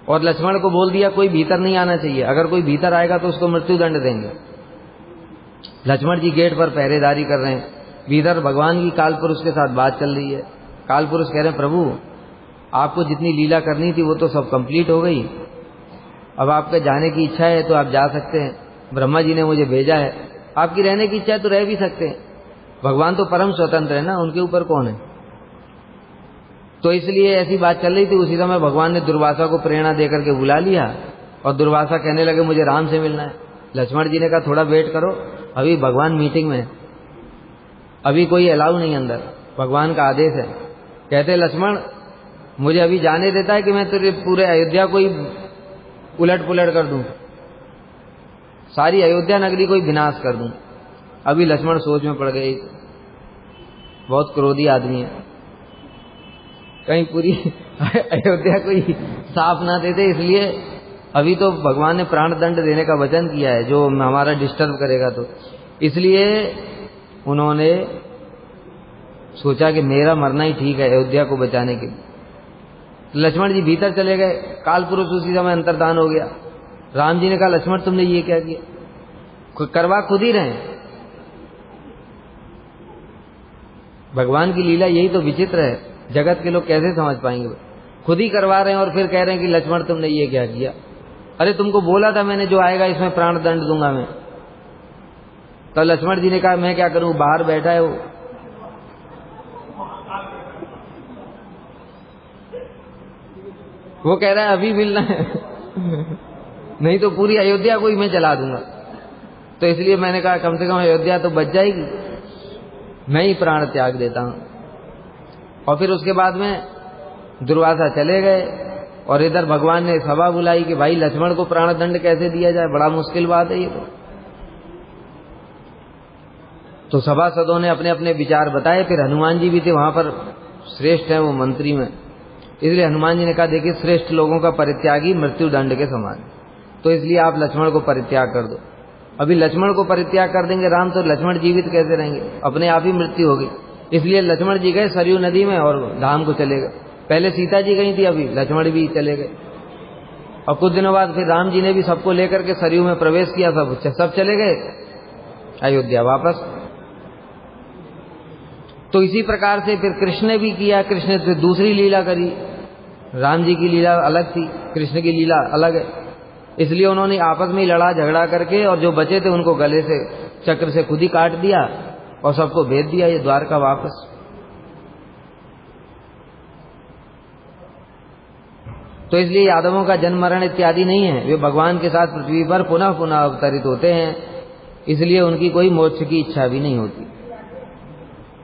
और लक्ष्मण को बोल दिया कोई भीतर नहीं आना चाहिए, अगर कोई भीतर आएगा तो उसको मृत्यु दंड देंगे। लक्ष्मण जी गेट पर पहरेदारी कर रहे हैं, भीतर भगवान की काल पुरुष के साथ बात चल रही है। काल पुरुष कह रहे हैं प्रभु आपको जितनी लीला करनी थी वो तो सब कंप्लीट हो गई, अब आपका जाने की इच्छा है तो आप जा सकते हैं, ब्रह्मा जी ने मुझे भेजा है, आपकी रहने की इच्छा है तो रह भी सकते हैं। भगवान तो परम स्वतंत्र है ना, उनके ऊपर कौन है। तो इसलिए ऐसी बात चल रही थी, उसी समय भगवान ने दुर्वासा को प्रेरणा देकर के बुला लिया, और दुर्वासा कहने लगे मुझे राम से मिलना है। लक्ष्मण जी ने कहा थोड़ा वेट करो, अभी भगवान मीटिंग में, अभी कोई अलाउ नहीं अंदर, भगवान का आदेश है। कहते लक्ष्मण मुझे अभी जाने देता है कि मैं तेरे पूरे अयोध्या को ही उलट पुलट कर दूं, सारी अयोध्या नगरी को ही विनाश कर दूं। अभी लक्ष्मण सोच में पड़ गए, बहुत क्रोधी आदमी है, कहीं पूरी अयोध्या को ही साफ ना देते, इसलिए अभी तो भगवान ने प्राण दंड देने का वचन किया है जो हमारा डिस्टर्ब करेगा, तो इसलिए उन्होंने सोचा कि मेरा मरना ही ठीक है अयोध्या को बचाने के लिए। लक्ष्मण जी भीतर चले गए, काल पुरुष उसी समय अंतर्धान हो गया। राम जी ने कहा लक्ष्मण तुमने ये क्या किया, करवा खुद ही रहे। भगवान की लीला यही तो विचित्र है, जगत के लोग कैसे समझ पाएंगे। खुद ही करवा रहे हैं और फिर कह रहे हैं कि लक्ष्मण तुमने ये क्या किया। अरे तुमको बोला था मैंने जो आएगा इसमें प्राण दंड दूंगा मैं। तो लक्ष्मण जी ने कहा मैं क्या करूं, बाहर बैठा है वो कह रहा है अभी मिलना है नहीं तो पूरी अयोध्या को ही मैं जला दूंगा। तो इसलिए मैंने कहा कम से कम अयोध्या तो बच जाएगी, मैं ही प्राण त्याग देता हूं। और फिर उसके बाद में दुर्वासा चले गए, और इधर भगवान ने सभा बुलाई कि भाई लक्ष्मण को प्राण दंड कैसे दिया जाए, बड़ा मुश्किल बात है ये तो सभासदों ने अपने अपने विचार बताए। फिर हनुमान जी भी थे वहां पर, श्रेष्ठ है वो मंत्री में, इसलिए हनुमान जी ने कहा देखिए श्रेष्ठ लोगों का परित्यागी मृत्यु दंड के समान, तो इसलिए आप लक्ष्मण को परित्याग कर दो। अभी लक्ष्मण को परित्याग कर देंगे राम तो लक्ष्मण जीवित कैसे रहेंगे, अपने आप ही मृत्यु होगी। इसलिए लक्ष्मण जी गए सरयू नदी में और धाम को चले गए। पहले सीता जी गई थी, अभी लक्ष्मण भी चले गए। और कुछ दिनों बाद फिर राम जी ने भी सबको लेकर के सरयू में प्रवेश किया, सब चले गए अयोध्या वापस। तो इसी प्रकार से फिर कृष्ण ने भी किया, कृष्ण ने फिर दूसरी लीला करी। राम जी की लीला अलग थी, कृष्ण की लीला अलग है, इसलिए उन्होंने आपस में ही लड़ा झगड़ा करके और जो बचे थे उनको गले से चक्र से खुद ही काट दिया और सबको भेज दिया ये द्वारका वापस। तो इसलिए यादवों का जन्म मरण इत्यादि नहीं है, वे भगवान के साथ पृथ्वी पर पुनः पुनः अवतरित होते हैं, इसलिए उनकी कोई मोक्ष की इच्छा भी नहीं होती।